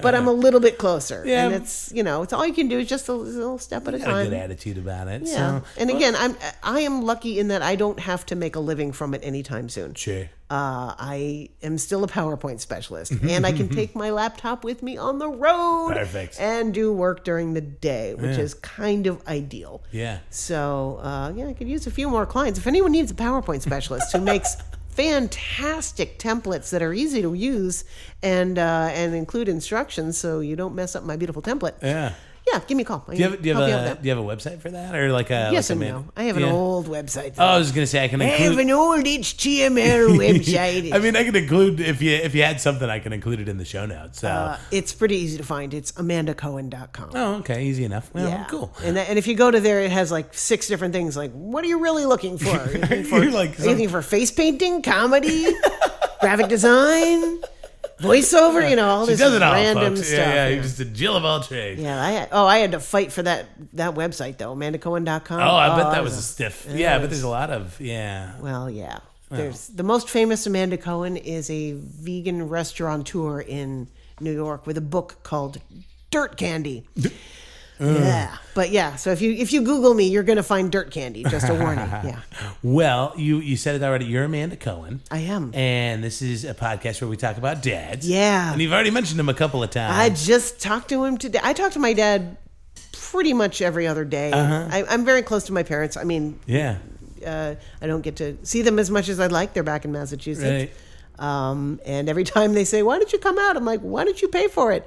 But I'm a little bit closer. Yeah. And it's all you can do is just a little step at a You got time. a good attitude about it. Yeah. So, And again, I am lucky in that I don't have to make a living from it anytime soon. Sure. I am still a PowerPoint specialist, and I can take my laptop with me on the road. Perfect. And do work during the day, which is kind of ideal. Yeah. So, I could use a few more clients. If anyone needs a PowerPoint specialist who makes fantastic templates that are easy to use and include instructions so you don't mess up my beautiful template. Yeah. Yeah, give me a call. Do you have a website for that, or like a? Yes like and no. I have an old website. Oh, I was gonna say I can include. I have an old HTML website. I mean, I can include if you had something, I can include it in the show notes. So it's pretty easy to find. It's amandacohen.com. oh, okay, easy enough. Well, Yeah, cool. And if you go to there, it has like 6 different things. Like, what are you really looking for? Are you looking for, You're like are you looking for face painting, comedy, graphic design, voiceover? All this does it all, random folks. stuff. Yeah, you're just a Jill of all trades. Yeah, I had to fight for that website though, amandacohen.com. Oh, I bet that was a stiff. Yeah, but there's a lot of Well, yeah. There's the most famous Amanda Cohen is a vegan restaurateur in New York with a book called Dirt Candy. Yeah, but so if you Google me, you're gonna find Dirt Candy. Just a warning. Yeah. Well, you said it already. You're Amanda Cohen. I am, and this is a podcast where we talk about dads. Yeah, and you've already mentioned him a couple of times. I just talked to him today. I talk to my dad pretty much every other day. I'm very close to my parents. I mean, yeah. I don't get to see them as much as I'd like. They're back in Massachusetts. Right. And every time they say, "Why don't you come out?" I'm like, "Why don't you pay for it?"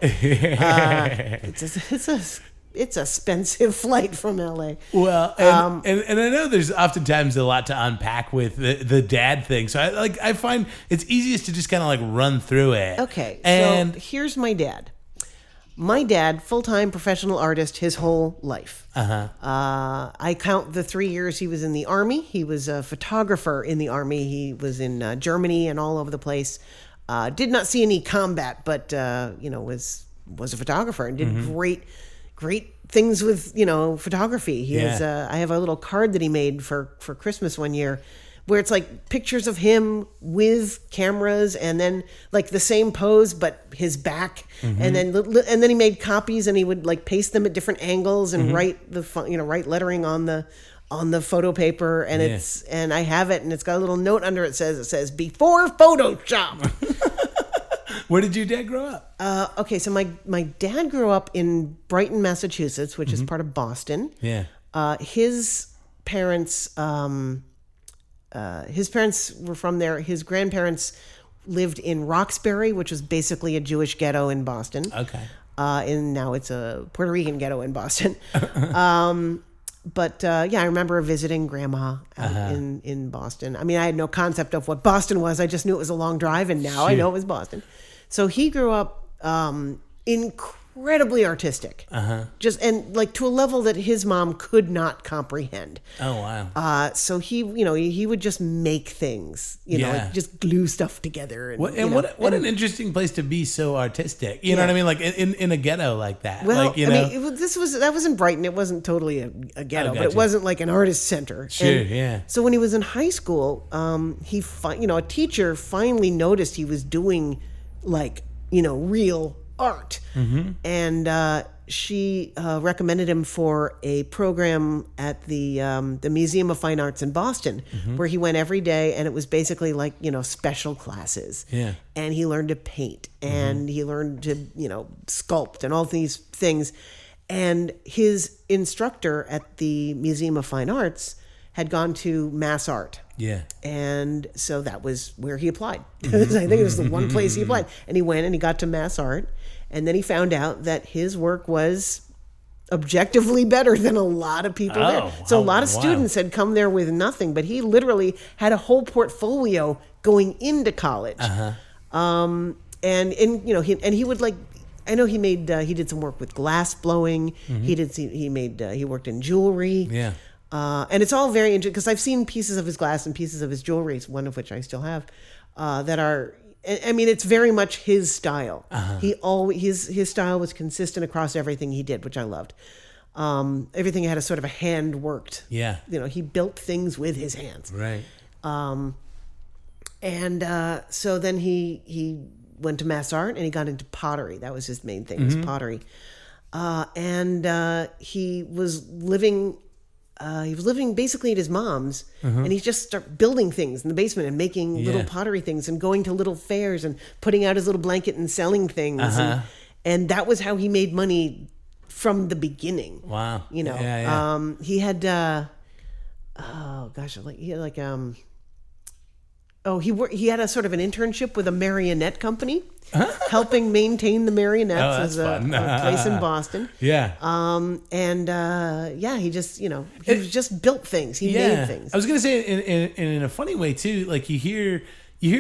It's a expensive flight from LA. Well, and I know there's oftentimes a lot to unpack with the dad thing. So I find it's easiest to just kind of like run through it. Okay. And so here's my dad. My dad, full-time professional artist his whole life. I count the 3 years he was in the Army. He was a photographer in the Army. He was in Germany and all over the place. Did not see any combat, but was a photographer and did great things with photography. He has I have a little card that he made for Christmas one year, where it's like pictures of him with cameras and then like the same pose but his back, and then he made copies and he would like paste them at different angles and write write lettering on the photo paper, and and I have it, and it's got a little note under it. It says before Photoshop. Where did your dad grow up? Okay, so my dad grew up in Brighton, Massachusetts, which is part of Boston. Yeah. His parents were from there. His grandparents lived in Roxbury, which was basically a Jewish ghetto in Boston. Okay. And now it's a Puerto Rican ghetto in Boston. But I remember visiting Grandma out in Boston. I mean, I had no concept of what Boston was. I just knew it was a long drive, and now I know it was Boston. So he grew up incredibly artistic, just and like to a level that his mom could not comprehend. Oh wow! So he would just make things, like just glue stuff together. And, what an interesting place to be so artistic. You know what I mean? Like in a ghetto like that. Well, like, that was in Brighton. It wasn't totally a ghetto, but it wasn't like an artist center. Sure, and so when he was in high school, a teacher finally noticed he was doing like real art. And she recommended him for a program at the Museum of Fine Arts in Boston, where he went every day, and it was basically like, special classes. Yeah. And he learned to paint, and he learned to, sculpt and all these things. And his instructor at the Museum of Fine Arts had gone to mass art. Yeah. And so that was where he applied. I think it was the one place he applied. And he went and he got to mass art. And then he found out that his work was objectively better than a lot of people there. So a lot of students had come there with nothing, but he literally had a whole portfolio going into college. He would like, I know he did some work with glass blowing. He worked in jewelry. Yeah. And it's all very interesting because I've seen pieces of his glass and pieces of his jewelry, one of which I still have, that are, I mean, it's very much his style. His style was consistent across everything he did, which I loved. Everything had a sort of a hand worked. Yeah. He built things with his hands. Right. So then he went to mass art and he got into pottery. That was his main thing, was pottery. He was living basically at his mom's, and he just started building things in the basement and making little pottery things and going to little fairs and putting out his little blanket and selling things. And that was how he made money from the beginning. Wow. He had, he had a sort of an internship with a marionette company, helping maintain the marionettes as a place in Boston. Yeah. He just, he just built things. He made things. I was gonna say in a funny way too. Like you hear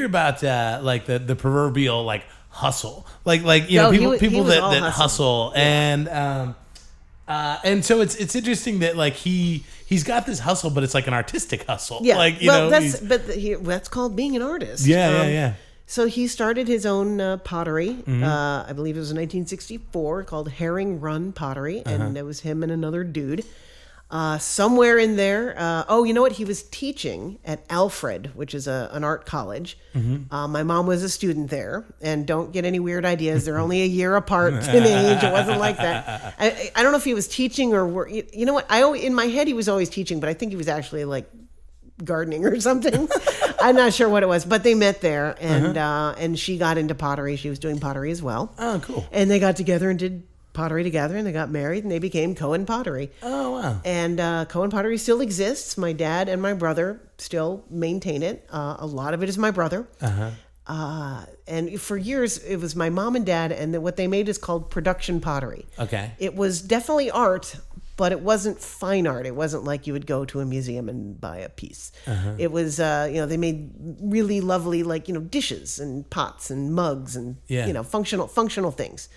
about like the proverbial like hustle, people that hustle, and so it's interesting that like he's got this hustle, but it's like an artistic hustle. Yeah. That's called being an artist. Yeah. So he started his own pottery. I believe it was in 1964, called Herring Run Pottery, and it was him and another dude. Somewhere in there, you know what? He was teaching at Alfred, which is an art college. My mom was a student there, and don't get any weird ideas. They're only a year apart in age. It wasn't like that. I don't know if he was teaching or you know what? In my head he was always teaching, but I think he was actually like gardening or something. I'm not sure what it was, but they met there, and she got into pottery. She was doing pottery as well. Oh, cool. And they got together and did pottery together, and they got married, and they became Cohen Pottery. Oh, wow. And Cohen Pottery still exists. My dad and my brother still maintain it. A lot of it is my brother. And for years, it was my mom and dad, and what they made is called production pottery. Okay. It was definitely art, but it wasn't fine art. It wasn't like you would go to a museum and buy a piece. It was, they made really lovely, dishes and pots and mugs and, functional things.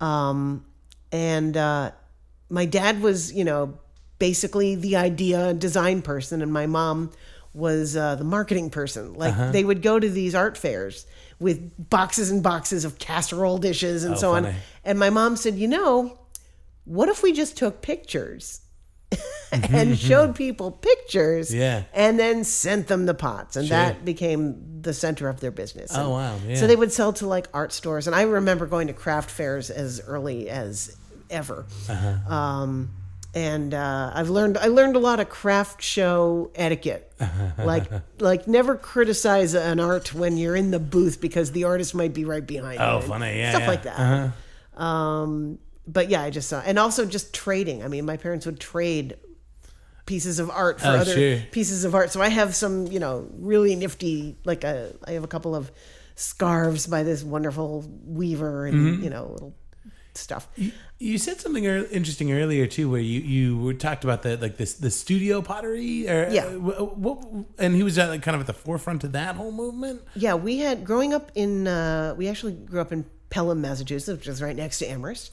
My dad was, basically the idea and design person, and my mom was the marketing person. They would go to these art fairs with boxes and boxes of casserole dishes and so on. And my mom said, what if we just took pictures and showed people pictures and then sent them the pots? And that became the center of their business. Oh, wow. Yeah. So they would sell to art stores. And I remember going to craft fairs as early as ever. I learned a lot of craft show etiquette, like never criticize an art when you're in the booth because the artist might be right behind you. Oh, funny, yeah, stuff like that. But yeah, I just saw, and also just trading. I mean, my parents would trade pieces of art for other pieces of art. So I have some, really nifty, I have a couple of scarves by this wonderful weaver and little stuff. You said something interesting earlier too, where you talked about the studio pottery, and he was kind of at the forefront of that whole movement. Yeah, we had growing up we actually grew up in Pelham, Massachusetts, which is right next to Amherst,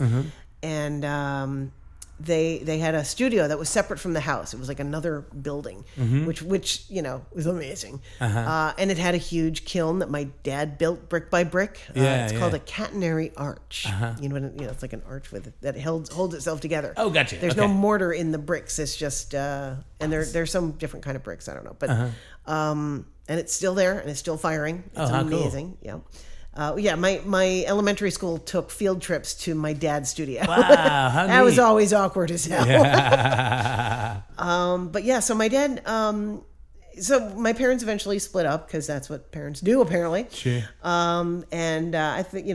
and they had a studio that was separate from the house. It was like another building, which was amazing. And it had a huge kiln that my dad built brick by brick. It's called a catenary arch. It's like an arch that holds itself together. Oh, gotcha. There's no mortar in the bricks. It's just and there's some different kind of bricks. I don't know, but and it's still there and it's still firing. It's amazing. Cool. Yeah. Yeah, my elementary school took field trips to my dad's studio. Wow, how That was neat. always awkward as hell. Yeah. But yeah, so my dad, so my parents eventually split up because that's what parents do, apparently. Sure. And I think,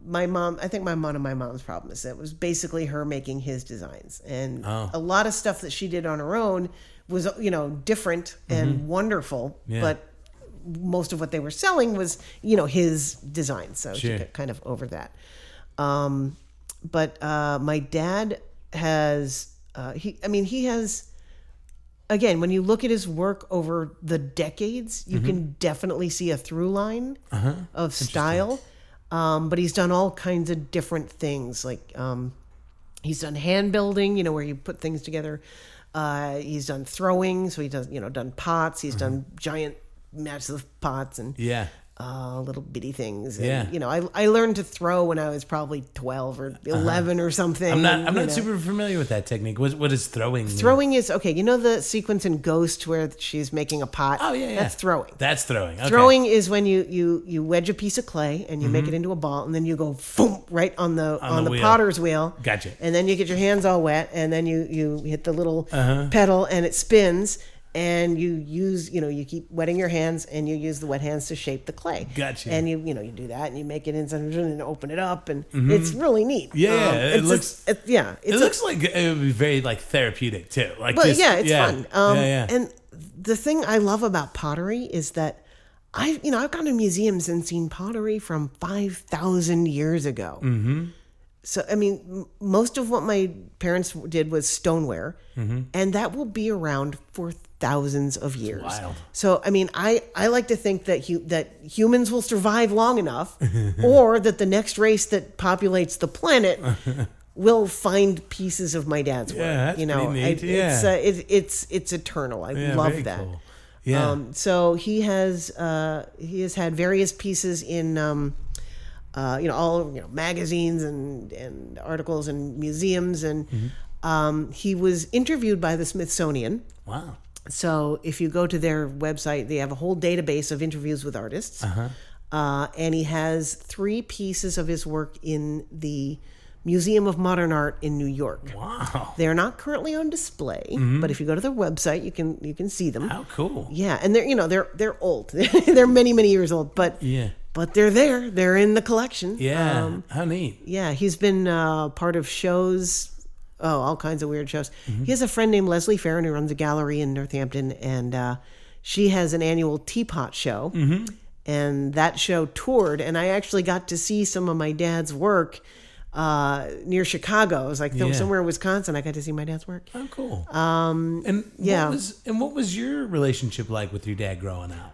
my mom, one of my mom's problems, it was basically her making his designs. And a lot of stuff that she did on her own was, different and wonderful, but most of what they were selling was, his design. So she got kind of over that. But my dad has, he has, again, when you look at his work over the decades, you can definitely see a through line of style. But he's done all kinds of different things. Like he's done hand building, where you put things together. He's done throwing, so he does, done pots. He's done giant massive pots and little bitty things. And, I learned to throw when I was probably 12 or 11 or something. I'm not super familiar with that technique. What is throwing? Throwing is, okay, the sequence in Ghost where she's making a pot? Oh, yeah. That's throwing. That's throwing. Okay. Throwing is when you wedge a piece of clay and you make it into a ball, and then you go boom, right on the wheel. potter's wheel. Gotcha. And then you get your hands all wet, and then you hit the little pedal and it spins. And you use, you keep wetting your hands, and you use the wet hands to shape the clay. Gotcha. And you do that, and you make it inside and open it up, and it's really neat. Yeah, it looks like it would be very therapeutic too. It's fun. And the thing I love about pottery is that I've gone to museums and seen pottery from 5,000 years ago. Mm-hmm. So, most of what my parents did was stoneware, and that will be around for thousands of years. Wild. So, I like to think that that humans will survive long enough, or that the next race that populates the planet will find pieces of my dad's work. Yeah, that's pretty neat. It's eternal. I love that. Cool. Yeah. So he has had various pieces in. All magazines and articles and museums, and he was interviewed by the Smithsonian. Wow! So if you go to their website, they have a whole database of interviews with artists, and he has 3 pieces of his work in the Museum of Modern Art in New York. Wow! They're not currently on display, but if you go to their website, you can see them. How cool! Yeah, and they're old. They're many years old, but yeah. But they're there. They're in the collection. Yeah. How neat. Yeah. He's been part of shows. All kinds of weird shows. He has a friend named Leslie Farron who runs a gallery in Northampton, and she has an annual teapot show. And that show toured, and I actually got to see some of my dad's work near Chicago. It was like somewhere in Wisconsin. I got to see my dad's work. Oh, cool. What was your relationship like with your dad growing up?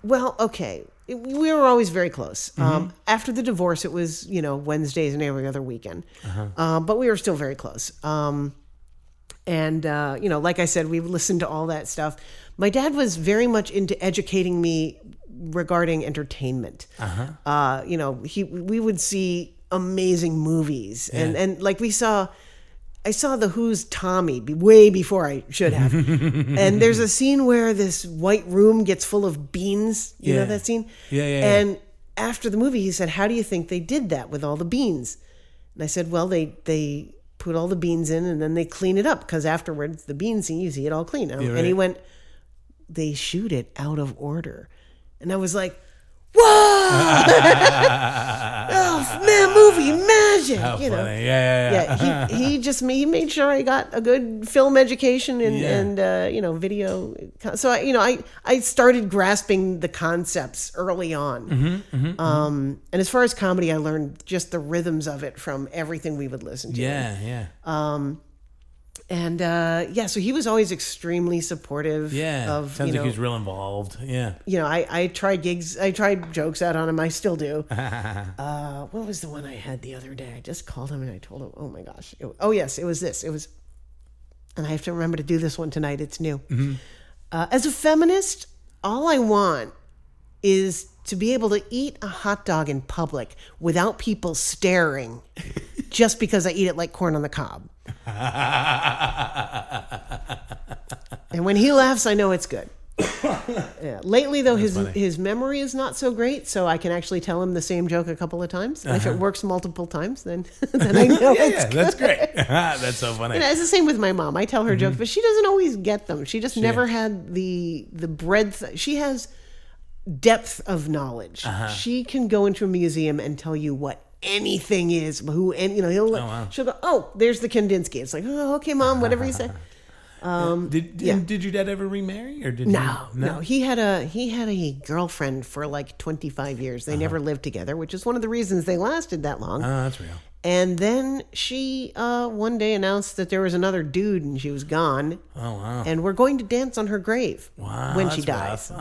Well, okay. We were always very close. After the divorce, it was, Wednesdays and every other weekend. But we were still very close. Like I said, we listened to all that stuff. My dad was very much into educating me regarding entertainment. We would see amazing movies. And like I saw The Who's Tommy way before I should have. And there's a scene where this white room gets full of beans. You know that scene? Yeah. And after the movie, he said, "How do you think they did that with all the beans?" And I said, "Well, they put all the beans in and then they clean it up, because afterwards the beans, you see it all clean." And he went, "They shoot it out of order." And I was like, whoa! Oh man, movie magic! How funny. Yeah. He made sure I got a good film education and video. So I started grasping the concepts early on. And as far as comedy, I learned just the rhythms of it from everything we would listen to. Yeah. So he was always extremely supportive. Yeah, of sounds like he was real involved. Yeah, I tried jokes out on him. I still do. What was the one I had the other day? I just called him and I told him, "Oh my gosh! It was this. It was," and I have to remember to do this one tonight. It's new. As a feminist, all I want is to be able to eat a hot dog in public without people staring, just because I eat it like corn on the cob. And when he laughs, I know it's good. Yeah. Lately, though, his memory is not so great, so I can actually tell him the same joke a couple of times. And if it works multiple times, then I know it's good. That's great. That's so funny. And it's the same with my mom. I tell her jokes, but she doesn't always get them. She just never had the breadth. She has depth of knowledge. She can go into a museum and tell you what anything is. She'll go, oh, there's the Kandinsky. It's like, oh, okay, Mom, whatever you say. Did your dad ever remarry, or did no? He had a girlfriend for like 25 years. They never lived together, which is one of the reasons they lasted that long. Oh, that's real. And then she one day announced that there was another dude and she was gone. Oh, wow. And we're going to dance on her grave when she dies.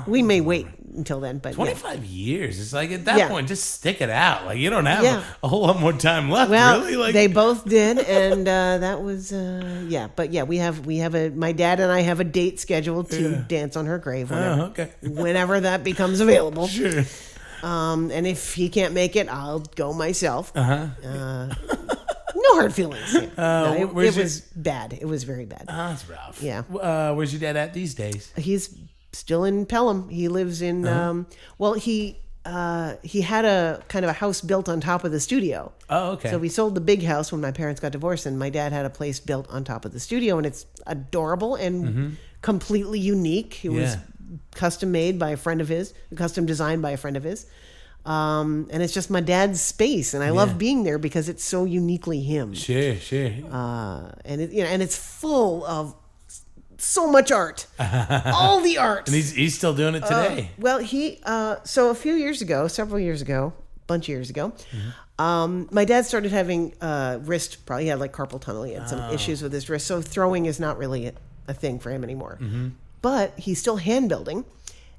We may wait until then, but 25 years. It's like at that point, just stick it out. Like you don't have a whole lot more time left, well, really. Like they both did, and that was But yeah, we have my dad and I have a date scheduled to dance on her grave whenever that becomes available. Sure. And if he can't make it, I'll go myself. No hard feelings. It was bad. It was very bad. That's rough. Yeah. Where's your dad at these days? He's still in Pelham. He lives in. He had a kind of a house built on top of the studio. Oh, okay. So we sold the big house when my parents got divorced, and my dad had a place built on top of the studio, and it's adorable and completely unique. It was custom made by a friend of his, custom designed by a friend of his. And it's just my dad's space, and I love being there because it's so uniquely him. Sure. And it's full of so much art, all the art. And he's still doing it today. So several years ago, bunch of years ago, my dad started having wrist, probably had like carpal tunnel. He had some issues with his wrist, so throwing is not really a thing for him anymore. But he's still hand building,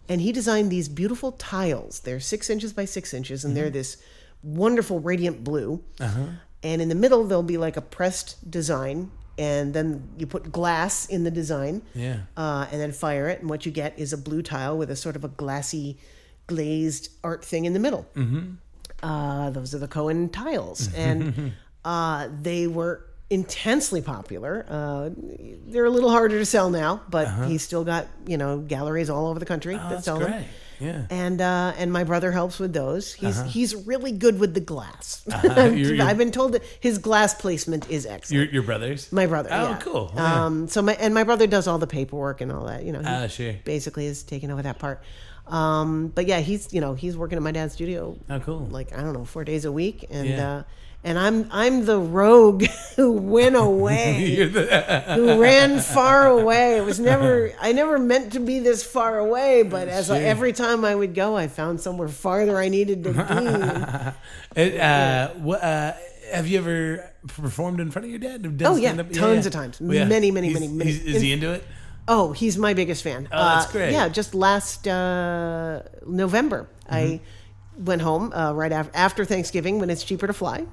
and he designed these beautiful tiles. They're 6 inches by 6 inches, and they're this wonderful radiant blue. And in the middle, there'll be like a pressed design, and then you put glass in the design, and then fire it, and what you get is a blue tile with a sort of a glassy, glazed art thing in the middle. Those are the Cohen tiles, and they were intensely popular. They're a little harder to sell now, but he's still got galleries all over the country that sell them. Yeah. And my brother helps with those. He's really good with the glass. I've been told that his glass placement is excellent. Your brother's? My brother. Oh, yeah. cool. Yeah. My brother does all the paperwork and all that. Sure. Basically has taken over that part. But yeah, he's working at my dad's studio. Oh, cool. Like, I don't know, 4 days a week, and I'm the rogue who went away, who ran far away. I never meant to be this far away, but every time I would go, I found somewhere farther I needed to be. Have you ever performed in front of your dad? Tons of times. Many. Is he into it? Oh, he's my biggest fan. Oh, that's great. Yeah, just last November, I went home right after Thanksgiving when it's cheaper to fly.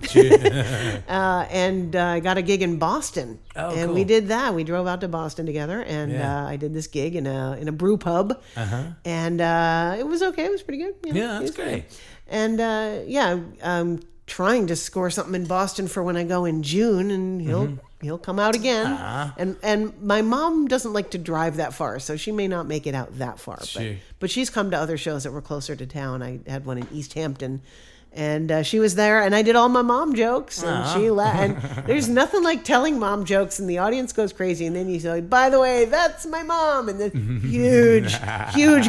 And I got a gig in Boston. Oh, and cool. we did that. We drove out to Boston together, and I did this gig in a brew pub. And it was okay. It was pretty good. That's great. And I'm trying to score something in Boston for when I go in June, and he'll come out again. And my mom doesn't like to drive that far, so she may not make it out that far. Sure. But she's come to other shows that were closer to town. I had one in East Hampton, and she was there, and I did all my mom jokes, and she laughed. And there's nothing like telling mom jokes, and the audience goes crazy, and then you say, "By the way, that's my mom," and then huge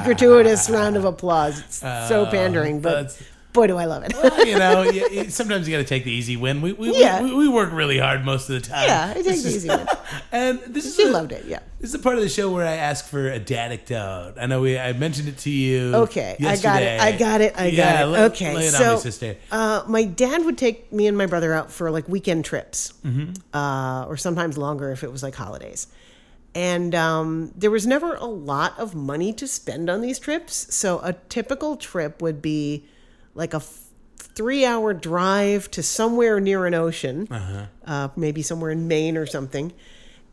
gratuitous round of applause. It's so pandering, but boy, do I love it. Well, sometimes you got to take the easy win. We work really hard most of the time. Yeah, I take the easy win. And she loved it. Yeah. This is the part of the show where I ask for a dadictote. I know I mentioned it to you. Okay, yesterday. I got it. Okay, lay it on me, sister. My dad would take me and my brother out for like weekend trips, or sometimes longer if it was like holidays. And there was never a lot of money to spend on these trips. So a typical trip would be like a 3-hour drive to somewhere near an ocean, maybe somewhere in Maine or something.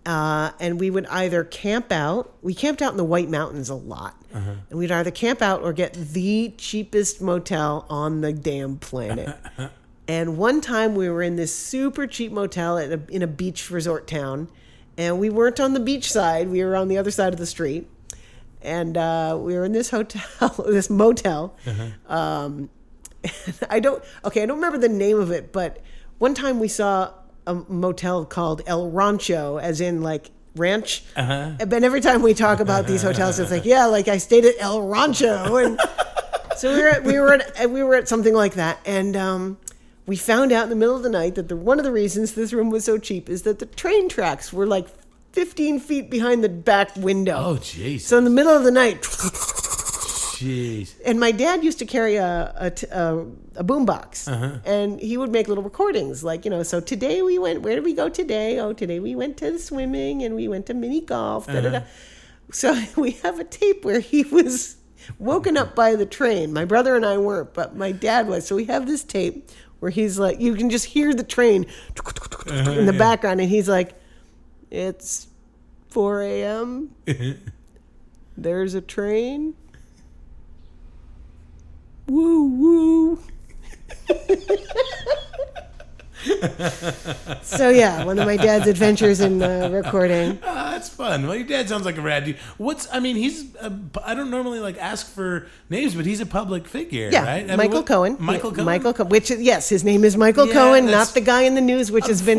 And we would either camp out. We camped out in the White Mountains a lot. And we'd either camp out or get the cheapest motel on the damn planet. And one time we were in this super cheap motel in a beach resort town. And we weren't on the beach side. We were on the other side of the street. And we were in this hotel, this motel. I don't remember the name of it, but one time we saw a motel called El Rancho, as in like ranch. But every time we talk about these hotels, it's like, yeah, like I stayed at El Rancho, and so we were at something like that, and we found out in the middle of the night that one of the reasons this room was so cheap is that the train tracks were like 15 feet behind the back window. Oh, jeez. So in the middle of the night. Jeez. And my dad used to carry a boombox, and he would make little recordings, like, so today we went. Where did we go today? Oh, today we went to the swimming and we went to mini golf. So we have a tape where he was woken up by the train. My brother and I weren't, but my dad was. So we have this tape where he's like, you can just hear the train in the background, and he's like, "It's 4 a.m. There's a train. Woo woo." So yeah, one of my dad's adventures in recording. That's fun. Well, your dad sounds like a rad dude. He's I don't normally like ask for names, but he's a public figure, right? Michael Cohen. Michael Cohen. Michael Cohen. Which is, yes, his name is Michael Cohen, not the guy in the news, which has been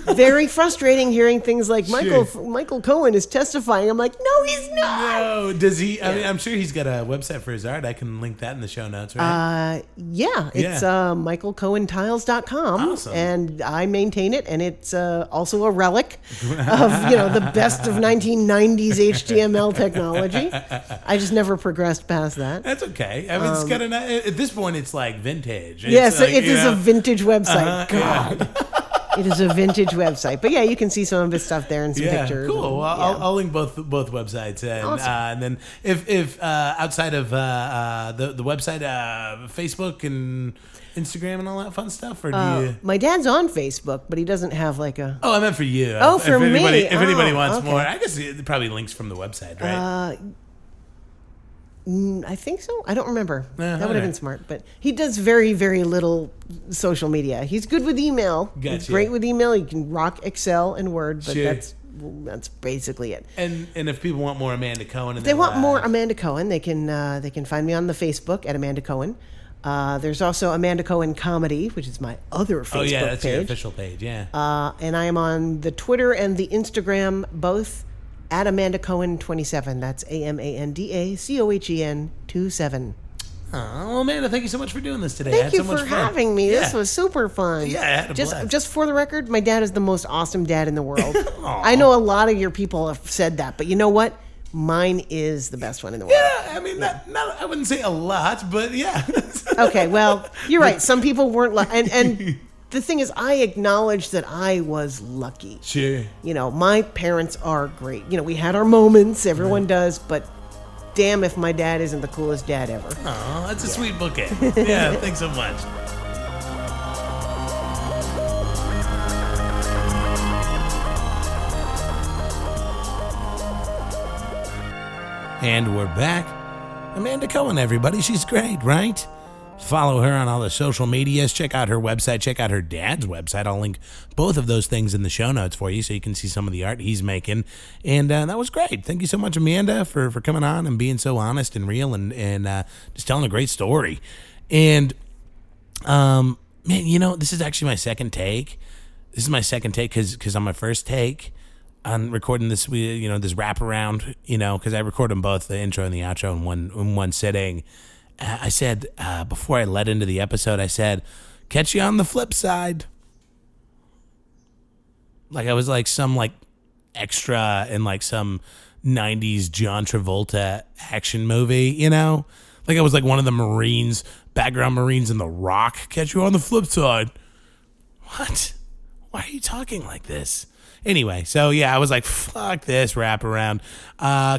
very frustrating hearing things like Michael Cohen is testifying. I'm like, no, he's not. No, does he? I mean, I'm sure he's got a website for his art. I can link that in the show notes, right? It's michaelcohentiles.com. Awesome. And I maintain it, and it's also a relic of the best of 1990s HTML technology. I just never progressed past that. That's okay. I mean, it's kind of at this point, it's like vintage. Yes, it is a vintage website. God. It is a vintage website, but yeah, you can see some of his stuff there and some pictures. Cool. Well, I'll link both websites, and awesome. And then if outside of the website, Facebook and Instagram and all that fun stuff, or do you? My dad's on Facebook, but he doesn't have like a. Oh, I meant for you. For me. If anybody wants more, I guess it probably links from the website, right? I think so. I don't remember. That would have been smart. But he does very, very little social media. He's good with email. Gotcha. He's great with email. He can rock Excel and Word, but that's basically it. And if people want more Amanda Cohen, if they want more Amanda Cohen, they can find me on the Facebook at Amanda Cohen. There's also Amanda Cohen Comedy, which is my other Facebook page. Oh yeah, that's your official page. Yeah. And I am on the Twitter and the Instagram both at Amanda Cohen 27. That's AmandaCohen 27. Oh, well, Amanda, thank you so much for doing this today. Thank you for having me. Yeah. This was super fun. Yeah, I had a blast. Just for the record, my dad is the most awesome dad in the world. I know a lot of your people have said that, but you know what? Mine is the best one in the world. Yeah, I mean, not I wouldn't say a lot, but yeah. Okay, well, you're right. Some people weren't and the thing is, I acknowledge that I was lucky. Sure. My parents are great. We had our moments. Everyone does, but damn if my dad isn't the coolest dad ever. Oh, that's a sweet bouquet. Yeah, thanks so much. And we're back. Amanda Cohen, everybody. She's great, right? Follow her on all the social medias. Check out her website. Check out her dad's website. I'll link both of those things in the show notes for you so you can see some of the art he's making. And that was great. Thank you so much, Amanda, for coming on and being so honest and real and just telling a great story. And, man, this is actually my second take. This is my second take because on my first take on recording this, this wraparound, because I record them both, the intro and the outro in one sitting. I said, before I led into the episode, I said, catch you on the flip side. Like I was like some like extra in like some 90s John Travolta action movie, Like I was like one of the Marines, background Marines in The Rock. Catch you on the flip side. What? Why are you talking like this? Anyway, so yeah, I was like, fuck this wraparound.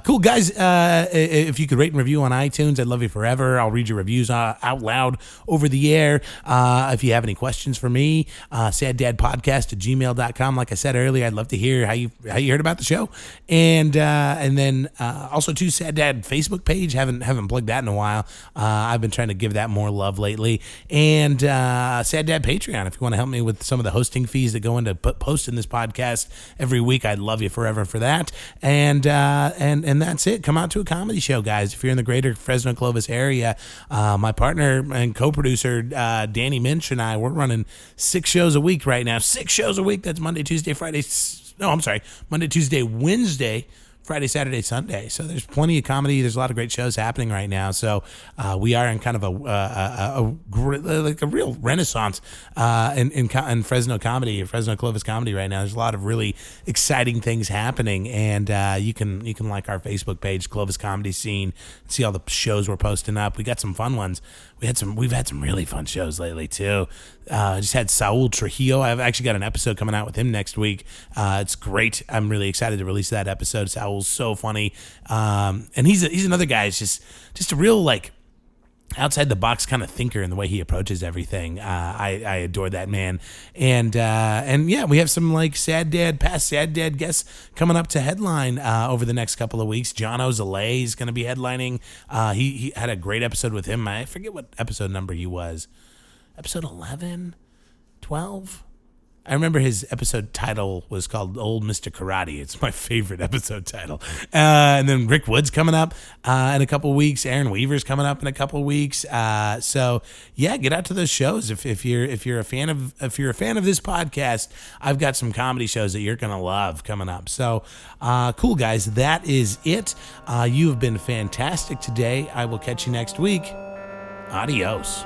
Cool, guys. If you could rate and review on iTunes, I'd love you forever. I'll read your reviews out loud over the air. If you have any questions for me, saddadpodcast@gmail.com. Like I said earlier, I'd love to hear how you heard about the show. And then also too, Sad Dad Facebook page. Haven't plugged that in a while. I've been trying to give that more love lately. And Sad Dad Patreon, if you want to help me with some of the hosting fees that go into posting this podcast. every week. I'd love you forever for that. And that's it. Come out to a comedy show, guys. If you're in the greater Fresno Clovis area, my partner and co-producer Danny Minch and I, we're running 6 shows a week right now. 6 shows a week. That's Monday, Tuesday, Friday. No, I'm sorry. Monday, Tuesday, Wednesday, Friday, Saturday, Sunday. So there's plenty of comedy. There's a lot of great shows happening right now. So we are in kind of a real renaissance in Fresno comedy, Fresno Clovis comedy right now. There's a lot of really exciting things happening, and you can like our Facebook page, Clovis Comedy Scene, see all the shows we're posting up. We got some fun ones. We've had some really fun shows lately too. Just had Saul Trujillo. I've actually got an episode coming out with him next week. It's great. I'm really excited to release that episode. Saul's so funny, and he's another guy. It's just a real like outside the box kind of thinker in the way he approaches everything. I adore that man. And yeah, we have some like past Sad Dad guests coming up to headline over the next couple of weeks. John Ozalay is going to be headlining. He had a great episode with him. I forget what episode number he was. Episode 11, 12. I remember his episode title was called Old Mr. Karate. It's my favorite episode title. And then Rick Wood's coming up in a couple weeks. Aaron Weaver's coming up in a couple weeks. So yeah, get out to those shows. If you're a fan of this podcast, I've got some comedy shows that you're gonna love coming up. So cool, guys. That is it. You have been fantastic today. I will catch you next week. Adios.